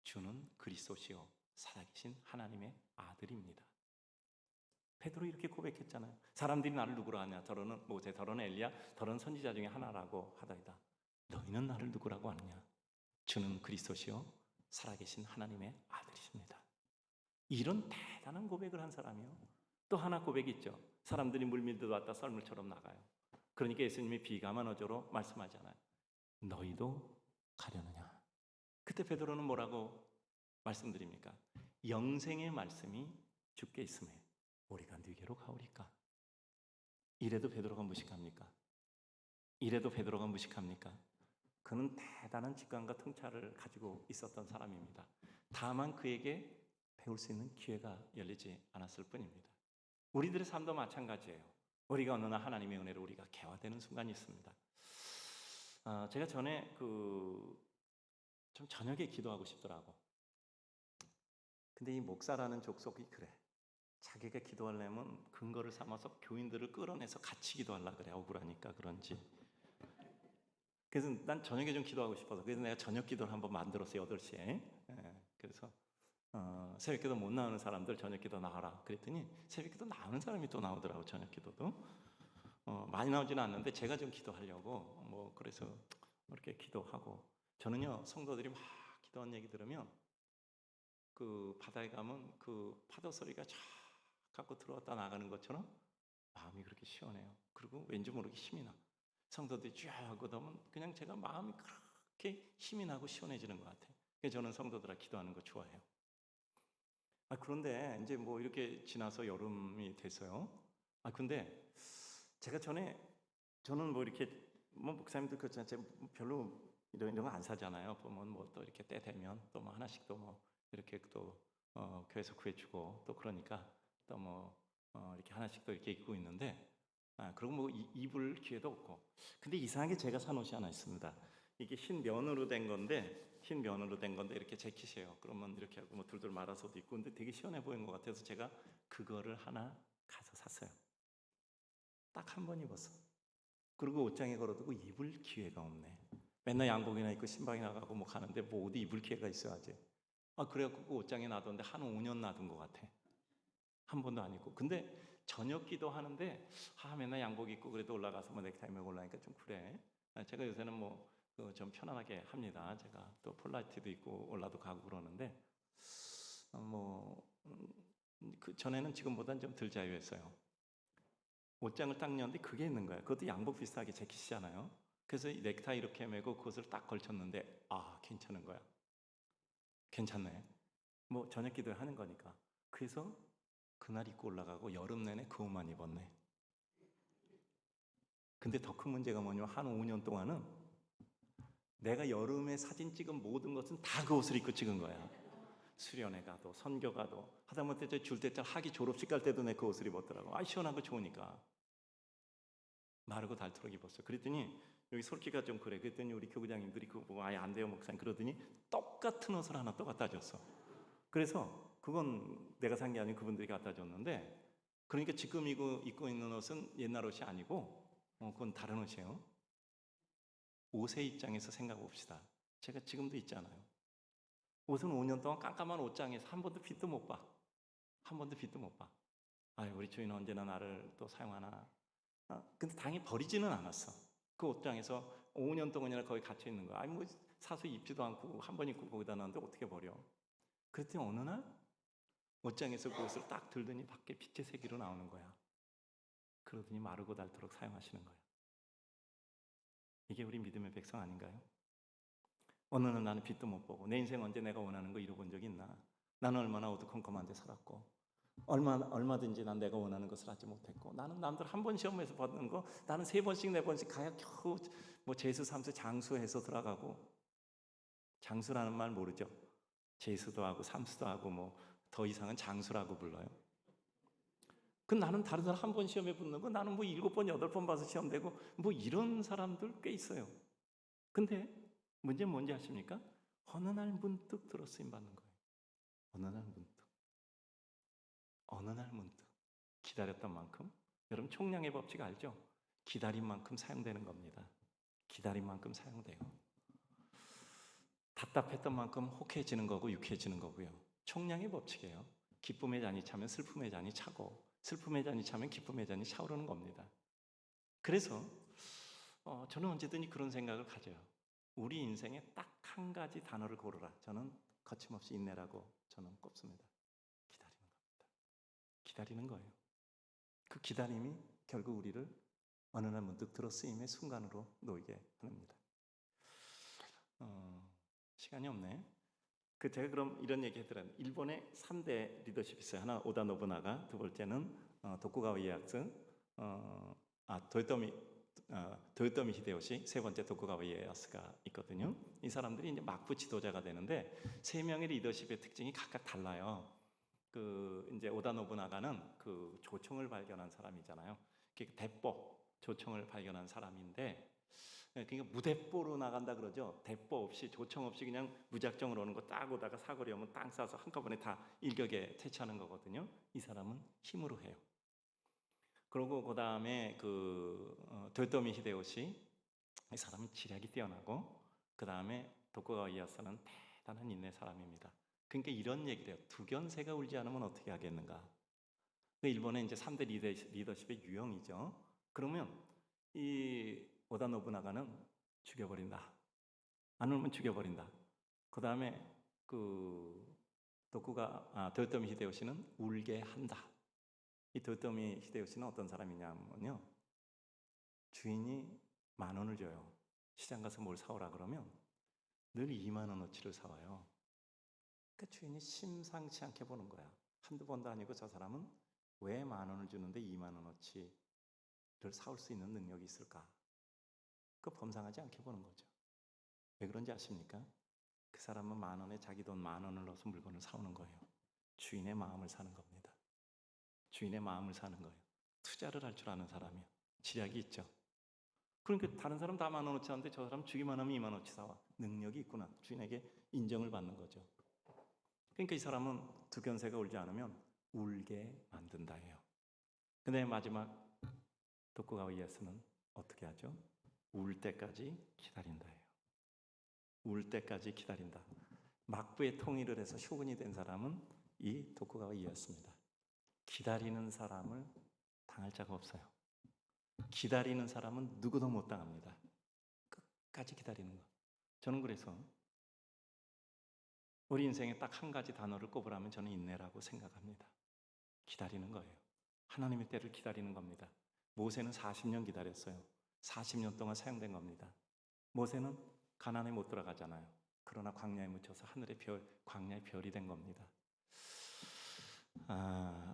주는 그리스도시요 살아계신 하나님의 아들입니다. 베드로 이렇게 고백했잖아요. 사람들이 나를 누구라 하냐? 더러는 모세, 더러는 엘리야, 더러는 선지자 중에 하나라고 하다이다. 너희는 나를 누구라고 하느냐? 주는 그리스도시요 살아계신 하나님의 아들이십니다. 이런 대단한 고백을 한 사람이요. 또 하나 고백이 있죠. 사람들이 물밀듯 왔다 썰물처럼 나가요. 그러니까 예수님이 비감한 어조로 말씀하잖아요. 너희도 가려느냐? 그때 베드로는 뭐라고 말씀드립니까? 영생의 말씀이 주께 있음에 우리가 네게로 가오리까? 이래도 베드로가 무식합니까? 이래도 베드로가 무식합니까? 그는 대단한 직관과 통찰을 가지고 있었던 사람입니다. 다만 그에게 배울 수 있는 기회가 열리지 않았을 뿐입니다. 우리들의 삶도 마찬가지예요. 우리가 어느 날 하나님의 은혜로 우리가 개화되는 순간이 있습니다. 제가 전에 좀 저녁에 기도하고 싶더라고. 근데 이 목사라는 족속이 그래. 자기가 기도하려면 근거를 삼아서 교인들을 끌어내서 같이 기도하려고 그래. 억울하니까 그런지. 그래서 난 저녁에 좀 기도하고 싶어서 그래서 내가 저녁 기도를 한번 만들었어요. 8시에. 그래서 새벽 기도 못 나오는 사람들 저녁 기도 나와라 그랬더니 새벽 기도 나오는 사람이 또 나오더라고. 저녁 기도도 많이 나오지는 않는데 제가 좀 기도하려고 그래서 이렇게 기도하고 저는요 성도들이 막 기도한 얘기 들으면 그 바다에 가면 그 파도 소리가 쫙 갖고 들어왔다 나가는 것처럼 마음이 그렇게 시원해요. 그리고 왠지 모르게 힘이 나. 성도들이 쫙 오면 그냥 제가 마음이 그렇게 힘이 나고 시원해지는 것 같아요. 그래서 저는 성도들하고 기도하는 거 좋아해요. 그런데 이제 이렇게 지나서 여름이 됐어요. 근데 제가 저는 이렇게 목사님들 그렇잖아요. 제가 별로 이런 거 안 사잖아요. 보면 또 이렇게 때 되면 또 하나씩 또 이렇게 또 교회에서 구해주고 또 그러니까 또 이렇게 하나씩 또 이렇게 입고 있는데 그리고 입을 기회도 없고. 근데 이상하게 제가 산 옷이 하나 있습니다. 이게 흰 면으로 된 건데 이렇게 재킷이에요. 그러면 이렇게 하고 둘둘 말아서도 입고 근데 되게 시원해 보이는 것 같아서 제가 그거를 하나 가서 샀어요. 딱 한 번 입었어. 그리고 옷장에 걸어두고 입을 기회가 없네. 맨날 양복이나 입고 신방이나 가고 가는데 어디 입을 기회가 있어야지. 그래갖고 그 옷장에 놔뒀는데 한 5년 놔둔 것 같아. 한 번도 안 입고. 근데 저녁 기도하는데 맨날 양복 입고 그래도 올라가서 넥타이 메고 올라가니까 좀 그래. 제가 요새는 좀 편안하게 합니다. 제가 또 폴라티도 입고 올라도 가고 그러는데 그 전에는 지금보다는 좀 덜 자유했어요. 옷장을 딱 열었는데 그게 있는 거야. 그것도 양복 비슷하게 재킷이잖아요. 그래서 넥타이 이렇게 메고 그것을 딱 걸쳤는데 괜찮은 거야. 괜찮네. 저녁 기도에 하는 거니까. 그래서 그날 입고 올라가고 여름 내내 그 옷만 입었네. 근데 더 큰 문제가 뭐냐면 한 5년 동안은 내가 여름에 사진 찍은 모든 것은 다 그 옷을 입고 찍은 거야. 수련회 가도 선교 가도 하다못해 줄 때쯤 학위 졸업식 갈 때도 내 그 옷을 입었더라고. 시원하고 좋으니까. 마르고 닳도록 입었어. 그랬더니 여기 솔기가 좀 그래. 그랬더니 우리 교구장님들이 그거 보고 아예 안 돼요 목사님. 그러더니 똑같은 옷을 하나 또 갖다 줬어. 그래서 그건 내가 산 게 아니고 그분들이 갖다 줬는데 그러니까 지금 입고 있는 옷은 옛날 옷이 아니고 그건 다른 옷이에요. 옷의 입장에서 생각해 봅시다. 제가 지금도 있잖아요. 옷은 5년 동안 깜깜한 옷장에서 한 번도 빛도 못 봐. 한 번도 빛도 못 봐. 우리 주인은 언제나 나를 또 사용하나. 근데 당연히 버리지는 않았어. 그 옷장에서 5년 동안이나 거기 갇혀 있는 거야. 사서 입지도 않고 한 번 입고 거기다 놨는데 어떻게 버려? 그랬더니 어느 날 옷장에서 그 옷을 딱 들더니 밖에 빛의 세계로 나오는 거야. 그러더니 마르고 닳도록 사용하시는 거야. 이게 우리 믿음의 백성 아닌가요? 어느 날 나는 빛도 못 보고 내 인생 언제 내가 원하는 거 이뤄본 적이 있나? 나는 얼마나 어두컴컴한 데 살았고 얼마든지 난 내가 원하는 것을 하지 못했고 나는 남들 한 번 시험에서 받는 거 나는 3번씩 4번씩 가야 겨우 뭐 재수 삼수 장수해서 들어가고 장수라는 말 모르죠? 재수도 하고 삼수도 하고 뭐 더 이상은 장수라고 불러요. 그 나는 다른 사람 한 번 시험에 붙는 거 나는 뭐 7번 8번 봐서 시험 되고 뭐 이런 사람들 꽤 있어요. 근데 문제는 뭔지 아십니까? 어느 날 문득 들어쓰임 받는 거예요. 어느 날 문득 기다렸던 만큼, 여러분 총량의 법칙 알죠? 기다린 만큼 사용되는 겁니다. 기다린 만큼 사용돼요. 답답했던 만큼 혹해지는 거고 유쾌해지는 거고요. 총량의 법칙이에요. 기쁨의 잔이 차면 슬픔의 잔이 차고 슬픔의 잔이 차면 기쁨의 잔이 차오르는 겁니다. 그래서 저는 언제든지 그런 생각을 가져요. 우리 인생에 딱 한 가지 단어를 고르라. 저는 거침없이 인내라고 저는 꼽습니다. 기다리는 겁니다. 기다리는 거예요. 그 기다림이 결국 우리를 어느 날 문득 들어쓰임의 순간으로 놓이게 합니다. 시간이 없네. 제가 그럼 이런 얘기 해드려요. 일본의 3대 리더십이 있어요. 하나 오다 노부나가, 두 번째는 도쿠가와 이에야스, 도요토미 히데요시, 세 번째 도쿠가와 이에야스가 있거든요. 이 사람들이 이제 막부 지도자가 되는데 세 명의 리더십의 특징이 각각 달라요. 이제 오다 노부나가는 그 조총을 발견한 사람이잖아요. 대포 조총을 발견한 사람인데, 그러니까 무대포로 나간다 그러죠. 대포 없이 조총 없이 그냥 무작정으로 오는 거 딱 오다가 사거리 오면 땅 싸서 한꺼번에 다 일격에 퇴치하는 거거든요. 이 사람은 힘으로 해요. 그리고 그 다음에 도요토미 히데요시, 이 사람은 지략이 뛰어나고, 그 다음에 도쿠가와 이에야스는 대단한 인내 사람입니다. 그러니까 이런 얘기를 해요. 두견새가 울지 않으면 어떻게 하겠는가? 일본의 이제 3대 리더십의 유형이죠. 그러면 이 오다 노부나가는 죽여버린다. 안 울면 죽여버린다. 그 다음에 도요토미 히데요시는 울게 한다. 이 도요토미 히데요시는 어떤 사람이냐면요, 주인이 10,000원을 줘요. 시장 가서 뭘 사오라 그러면 늘 20,000원어치를 사와요. 그러니까 주인이 심상치 않게 보는 거야. 한두 번도 아니고 저 사람은 왜 10,000원을 주는데 20,000원어치를 사올 수 있는 능력이 있을까? 범상하지 않게 보는 거죠. 왜 그런지 아십니까? 그 사람은 10,000원에 자기 돈 10,000원을 넣어서 물건을 사오는 거예요. 주인의 마음을 사는 겁니다. 주인의 마음을 사는 거예요. 투자를 할 줄 아는 사람이요. 지략이 있죠. 그러니까 다른 사람 다 10,000원어치 하는데 저 사람 주기만 하면 20,000원어치 사와. 능력이 있구나. 주인에게 인정을 받는 거죠. 그러니까 이 사람은 두견새가 울지 않으면 울게 만든다예요. 근데 마지막 도쿠가와 이에야스는 어떻게 하죠? 울 때까지 기다린다예요. 울 때까지 기다린다. 막부에 통일을 해서 쇼군이 된 사람은 이 도쿠가와 이에야스입니다. 기다리는 사람을 당할 자가 없어요. 기다리는 사람은 누구도 못 당합니다. 끝까지 기다리는 거. 저는 그래서 우리 인생에 딱 한 가지 단어를 꼽으라면 저는 인내라고 생각합니다. 기다리는 거예요. 하나님의 때를 기다리는 겁니다. 모세는 40년 기다렸어요. 40년 동안 사용된 겁니다. 모세는 가나안에 못 들어가잖아요. 그러나 광야에 묻혀서 하늘의 별, 광야의 별이 된 겁니다.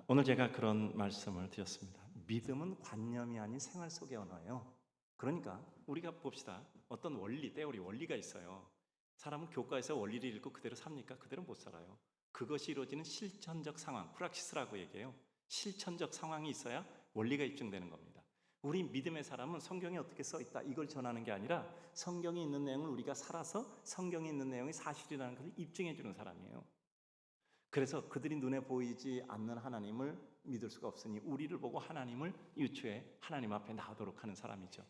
오늘 제가 그런 말씀을 드렸습니다. 믿음은 관념이 아닌 생활 속의 언어예요. 그러니까 우리가 봅시다. 어떤 원리, 때우리 원리가 있어요. 사람은 교과에서 원리를 읽고 그대로 삽니까? 그대로 못 살아요. 그것이 이루어지는 실천적 상황, 프락시스라고 얘기해요. 실천적 상황이 있어야 원리가 입증되는 겁니다. 우리 믿음의 사람은 성경에 어떻게 써 있다 이걸 전하는 게 아니라 성경이 있는 내용을 우리가 살아서 성경에 있는 내용이 사실이라는 것을 입증해 주는 사람이에요. 그래서 그들이 눈에 보이지 않는 하나님을 믿을 수가 없으니 우리를 보고 하나님을 유추해 하나님 앞에 나오도록 하는 사람이죠.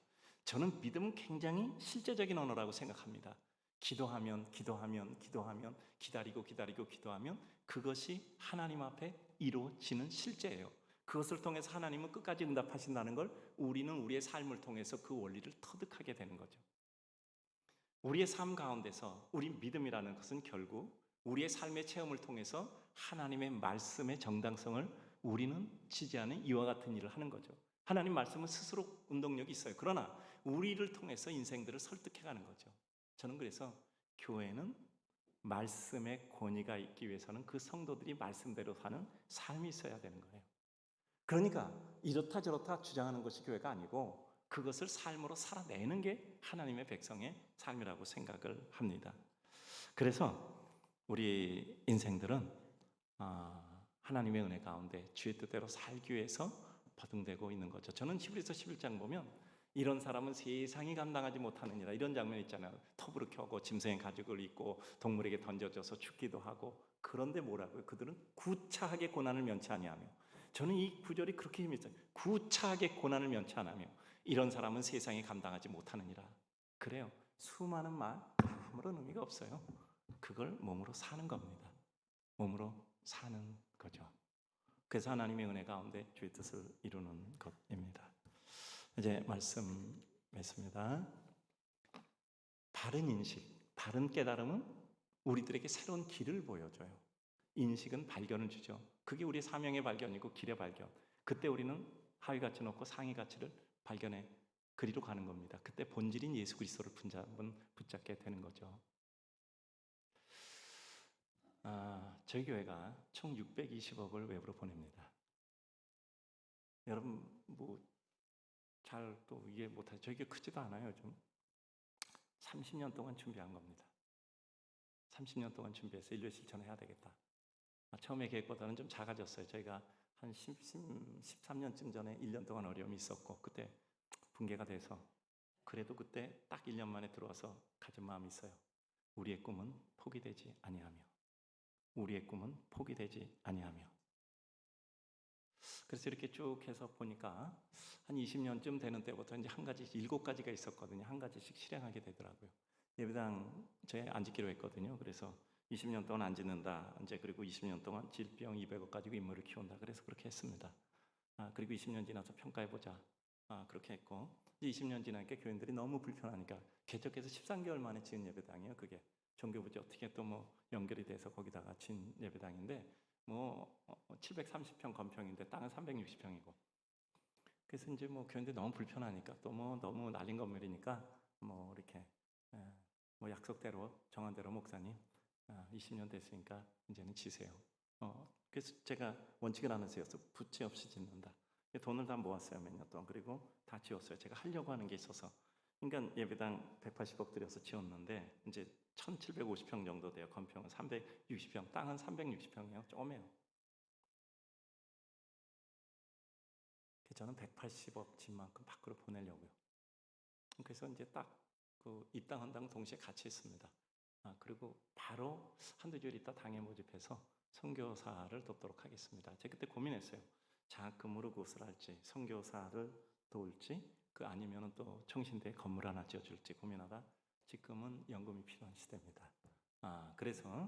저는 믿음은 굉장히 실제적인 언어라고 생각합니다. 기도하면 기다리고 기도하면 그것이 하나님 앞에 이루어지는 실제예요. 그것을 통해서 하나님은 끝까지 응답하신다는 걸 우리는 우리의 삶을 통해서 그 원리를 터득하게 되는 거죠. 우리의 삶 가운데서 우리 믿음이라는 것은 결국 우리의 삶의 체험을 통해서 하나님의 말씀의 정당성을 우리는 지지하는 이와 같은 일을 하는 거죠. 하나님 말씀은 스스로 운동력이 있어요. 그러나 우리를 통해서 인생들을 설득해가는 거죠. 저는 그래서 교회는 말씀의 권위가 있기 위해서는 그 성도들이 말씀대로 사는 삶이 있어야 되는 거예요. 그러니까 이렇다 저렇다 주장하는 것이 교회가 아니고 그것을 삶으로 살아내는 게 하나님의 백성의 삶이라고 생각을 합니다. 그래서 우리 인생들은 하나님의 은혜 가운데 주의 뜻대로 살기 위해서 버둥대고 있는 거죠. 저는 히브리서 11장 보면 이런 사람은 세상이 감당하지 못하느니라 이런 장면 있잖아요. 톱으로 켜고 짐승의 가죽을 입고 동물에게 던져져서 죽기도 하고 그런데 뭐라고요? 그들은 구차하게 고난을 면치 아니하며 저는 이 구절이 그렇게 힘이 있어요. 구차하게 고난을 면치 않으며 이런 사람은 세상이 감당하지 못하느니라. 그래요. 수많은 말 아무런 의미가 없어요. 그걸 몸으로 사는 겁니다. 몸으로 사는 거죠. 그래서 하나님의 은혜 가운데 주의 뜻을 이루는 것입니다. 이제 말씀했습니다. 바른 인식, 바른 깨달음은 우리들에게 새로운 길을 보여줘요. 인식은 발견을 주죠. 그게 우리의 사명의 발견이고 길의 발견. 그때 우리는 하위 가치 놓고 상위 가치를 발견해 그리로 가는 겁니다. 그때 본질인 예수 그리스도를 붙잡게 되는 거죠. 저희 교회가 총 620억을 외부로 보냅니다. 여러분 잘 또 이해 못하죠. 저희 교회 크지도 않아요. 요즘 30년 동안 준비한 겁니다. 30년 동안 준비해서 인류 실천해야 되겠다. 처음에 계획보다는 좀 작아졌어요. 저희가 한 13년쯤 전에 1년 동안 어려움이 있었고 그때 붕괴가 돼서 그래도 그때 딱 1년 만에 들어와서 가진 마음이 있어요. 우리의 꿈은 포기되지 아니하며 우리의 꿈은 포기되지 아니하며 그래서 이렇게 쭉 해서 보니까 한 20년쯤 되는 때부터 이제 한 가지 7가지가 있었거든요. 한 가지씩 실행하게 되더라고요. 예배당 저희 안 짓기로 했거든요. 그래서 20년 동안 안 짓는다. 이제 그리고 20년 동안 질병 200억 가지고 인물을 키운다. 그래서 그렇게 했습니다. 그리고 20년 지나서 평가해보자. 그렇게 했고 이제 20년 지나니까 교인들이 너무 불편하니까 개척해서 13개월 만에 지은 예배당이에요. 그게 종교부지 어떻게 또 연결이 돼서 거기다가 지은 예배당인데 730평 건평인데 땅은 360평이고 그래서 이제 교인들 너무 불편하니까 또 너무 날린 건물이니까 이렇게 약속대로 정한 대로 목사님 20년 됐으니까 이제는 지세요. 그래서 제가 원칙을 하나 세웠어. 부채 없이 짓는다. 돈을 다 모았어요. 몇 년 동안. 그리고 다 지었어요. 제가 하려고 하는 게 있어서. 그러니까 예배당 180억 들여서 지었는데 이제 1750평 정도 돼요. 건평은 360평, 땅은 360평이에요. 조그매요. 저는 180억 집만큼 밖으로 보내려고요. 그래서 이제 딱 이 땅 한 땅 동시에 같이 있습니다. 그리고 바로 한두 주일 있다 당에 모집해서 선교사를 돕도록 하겠습니다. 제가 그때 고민했어요. 장학금으로 그것을 할지, 선교사를 도울지, 그 아니면은 또 청신대에 건물 하나 지어줄지 고민하다 지금은 연금이 필요한 시대입니다. 그래서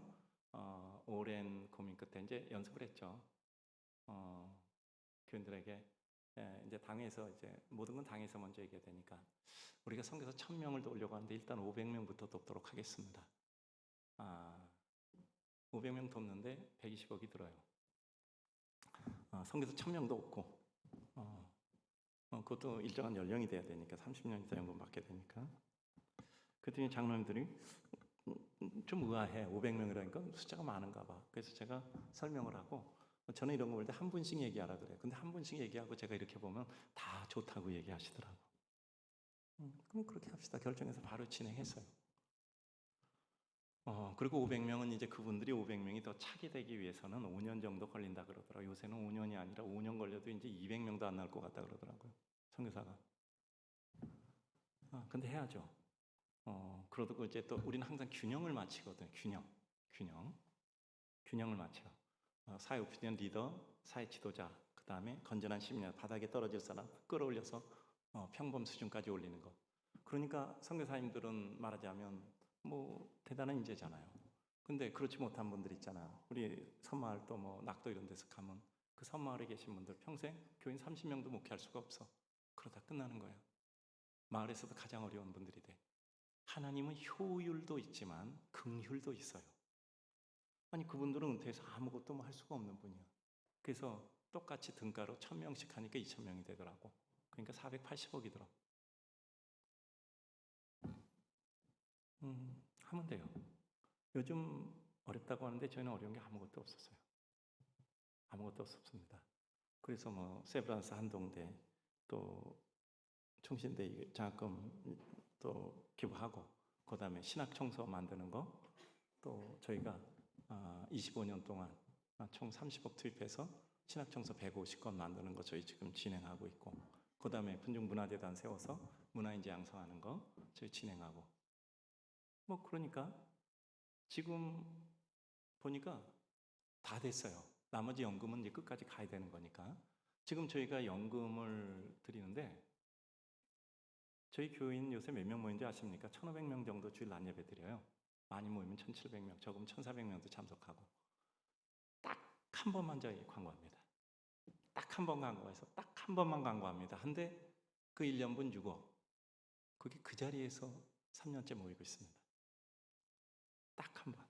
오랜 고민 끝에 이제 연습을 했죠. 교인들에게 이제 당에서 이제 모든 건 당에서 먼저 얘기해야 되니까 우리가 선교사 1000명을 도우려고 하는데 일단 500명부터 돕도록 하겠습니다. 500명 돕는데 120억이 들어요. 선교사 1000명도 없고 그것도 일정한 연령이 돼야 되니까 30년 이상 연금 받게 되니까 그랬더니 장로님들이 좀 의아해. 500명이라니까 숫자가 많은가 봐. 그래서 제가 설명을 하고 저는 이런 거 볼 때 한 분씩 얘기하라 그래요. 근데 한 분씩 얘기하고 제가 이렇게 보면 다 좋다고 얘기하시더라고. 그럼 그렇게 합시다. 결정해서 바로 진행했어요. 그리고 500명은 이제 그분들이 500명이 더 차게 되기 위해서는 5년 정도 걸린다 그러더라고요. 요새는 5년이 아니라 5년 걸려도 이제 200명도 안 나올 것 같다 그러더라고요. 선교사가. 근데 해야죠. 그러고 이제 또 우리는 항상 균형을 맞추거든요. 균형을 맞춰. 사회 오피니언 리더, 사회 지도자, 그 다음에 건전한 시민, 바닥에 떨어질 사람 끌어올려서 평범 수준까지 올리는 것. 그러니까 선교사님들은 말하자면 대단한 인재잖아요. 근데 그렇지 못한 분들 있잖아. 우리 섬마을 또 낙도 이런 데서 가면 그 섬마을에 계신 분들 평생 교인 30명도 목회할 수가 없어. 그러다 끝나는 거예요. 마을에서도 가장 어려운 분들이 돼. 하나님은 효율도 있지만 긍휼도 있어요. 아니 그분들은 은퇴해서 아무것도 할 수가 없는 분이야. 그래서 똑같이 등가로 1000명씩 하니까 2000명이 되더라고. 그러니까 480억이더라. 하면 돼요. 요즘 어렵다고 하는데 저희는 어려운 게 아무것도 없었어요. 아무것도 없었습니다. 그래서 뭐 세브란스 한동대 또 총신대 장학금 또 기부하고 그다음에 신학 청소 만드는 거 또 저희가 25년 동안 총 30억 투입해서 신학 청소 150건 만드는 거 저희 지금 진행하고 있고 그다음에 분중문화재단 세워서 문화인재 양성하는 거 저희 진행하고 뭐 그러니까 지금 보니까 다 됐어요. 나머지 연금은 이제 끝까지 가야 되는 거니까 지금 저희가 연금을 드리는데 저희 교인 요새 몇 명 모이는지 아십니까? 1,500명 정도 주일 낮 예배 드려요. 많이 모이면 1,700명, 적으면 1,400명도 참석하고 딱 한 번만 저희 광고합니다. 딱 한 번 광고해서 딱 한 번만 광고합니다. 한데 그 1년분 6억 그게 그 자리에서 3년째 모이고 있습니다. 딱 한 번.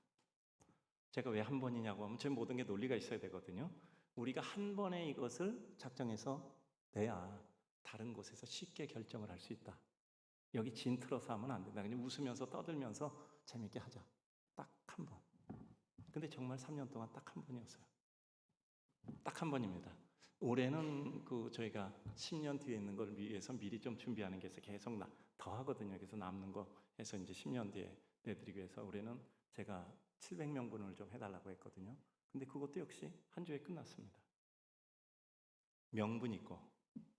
제가 왜 한 번이냐고 하면 제 모든 게 논리가 있어야 되거든요. 우리가 한 번에 이것을 작정해서 내야 다른 곳에서 쉽게 결정을 할 수 있다. 여기 진 틀어서 하면 안 된다. 그냥 웃으면서 떠들면서 재밌게 하자. 딱 한 번. 근데 정말 3년 동안 딱 한 번이었어요. 딱 한 번입니다. 올해는 저희가 10년 뒤에 있는 걸 위해서 미리 좀 준비하는 게 있어서 계속 더 하거든요. 그래서 남는 거 해서 이제 10년 뒤에 내드리기 위해서 올해는 제가 700명분을 좀 해달라고 했거든요. 근데 그것도 역시 한 주에 끝났습니다. 명분 있고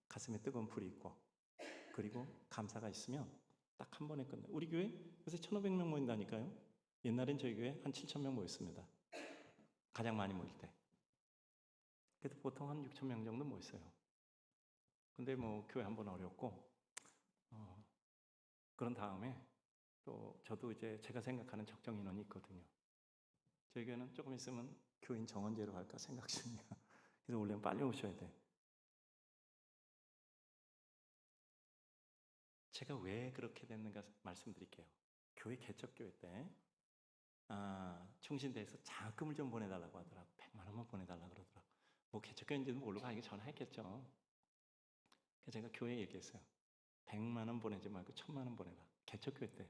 가슴에 뜨거운 불이 있고 그리고 감사가 있으면 딱 한 번에 끝나요. 우리 교회 요새 1,500명 모인다니까요. 옛날엔 저희 교회 한 7,000명 모였습니다. 가장 많이 모일 때. 그래도 보통 한 6,000명 정도 모였어요. 근데 뭐 교회 한 번 어렵고 그런 다음에 또 저도 이제 제가 생각하는 적정 인원이 있거든요. 저희 교회는 조금 있으면 교인 정원제로 할까 생각 중이에요. 그래서 원래는 빨리 오셔야 돼. 제가 왜 그렇게 됐는가 말씀드릴게요. 교회 개척교회 때 충신대에서 장학금을 좀 보내달라고 하더라고. 100만 원만 보내달라고 그러더라고. 뭐 개척교회인지는 모르고 아니 전화했겠죠. 그래서 제가 교회에 얘기했어요. 100만 원 보내지 말고 1,000만 원 보내라. 개척교회 때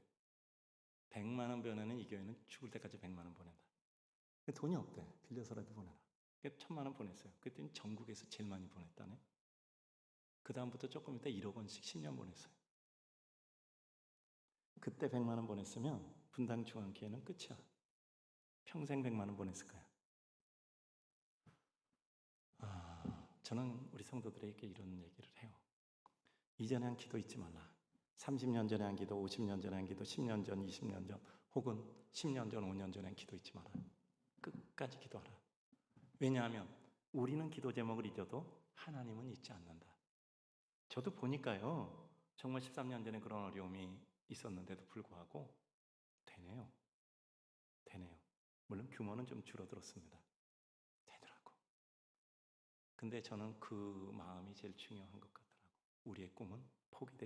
100만 원 보내는 이 교회는 죽을 때까지 100만 원 보낸다. 돈이 없대. 빌려서라도 보내라. 그래서 1,000만 원 보냈어요. 그랬더니 전국에서 제일 많이 보냈다네. 그 다음부터 조금 있다 1억 원씩 10년 보냈어요. 그때 100만 원 보냈으면 분당 중앙교회는 끝이야. 평생 100만 원 보냈을 거야. 저는 우리 성도들에게 이런 얘기를 해요. 이전에 한 기도 잊지 말라. 30년 전에 한 기도, 50년 전에 한 기도, 10년 전, 20년 전, 혹은 10년 전, 5년 전에 한 기도 잊지 마라. 끝까지 기도하라. 왜냐하면 우리는 기도 제목을 잊어도 하나님은 잊지 않는다. 저도 보니까요. 정말 13년 전에 그런 어려움이 있었는데도 불구하고 되네요. 물론 규모는 좀 줄어들었습니다. 되더라고. 근데 저는 그 마음이 제일 중요한 것 같더라고. 우리의 꿈은 포기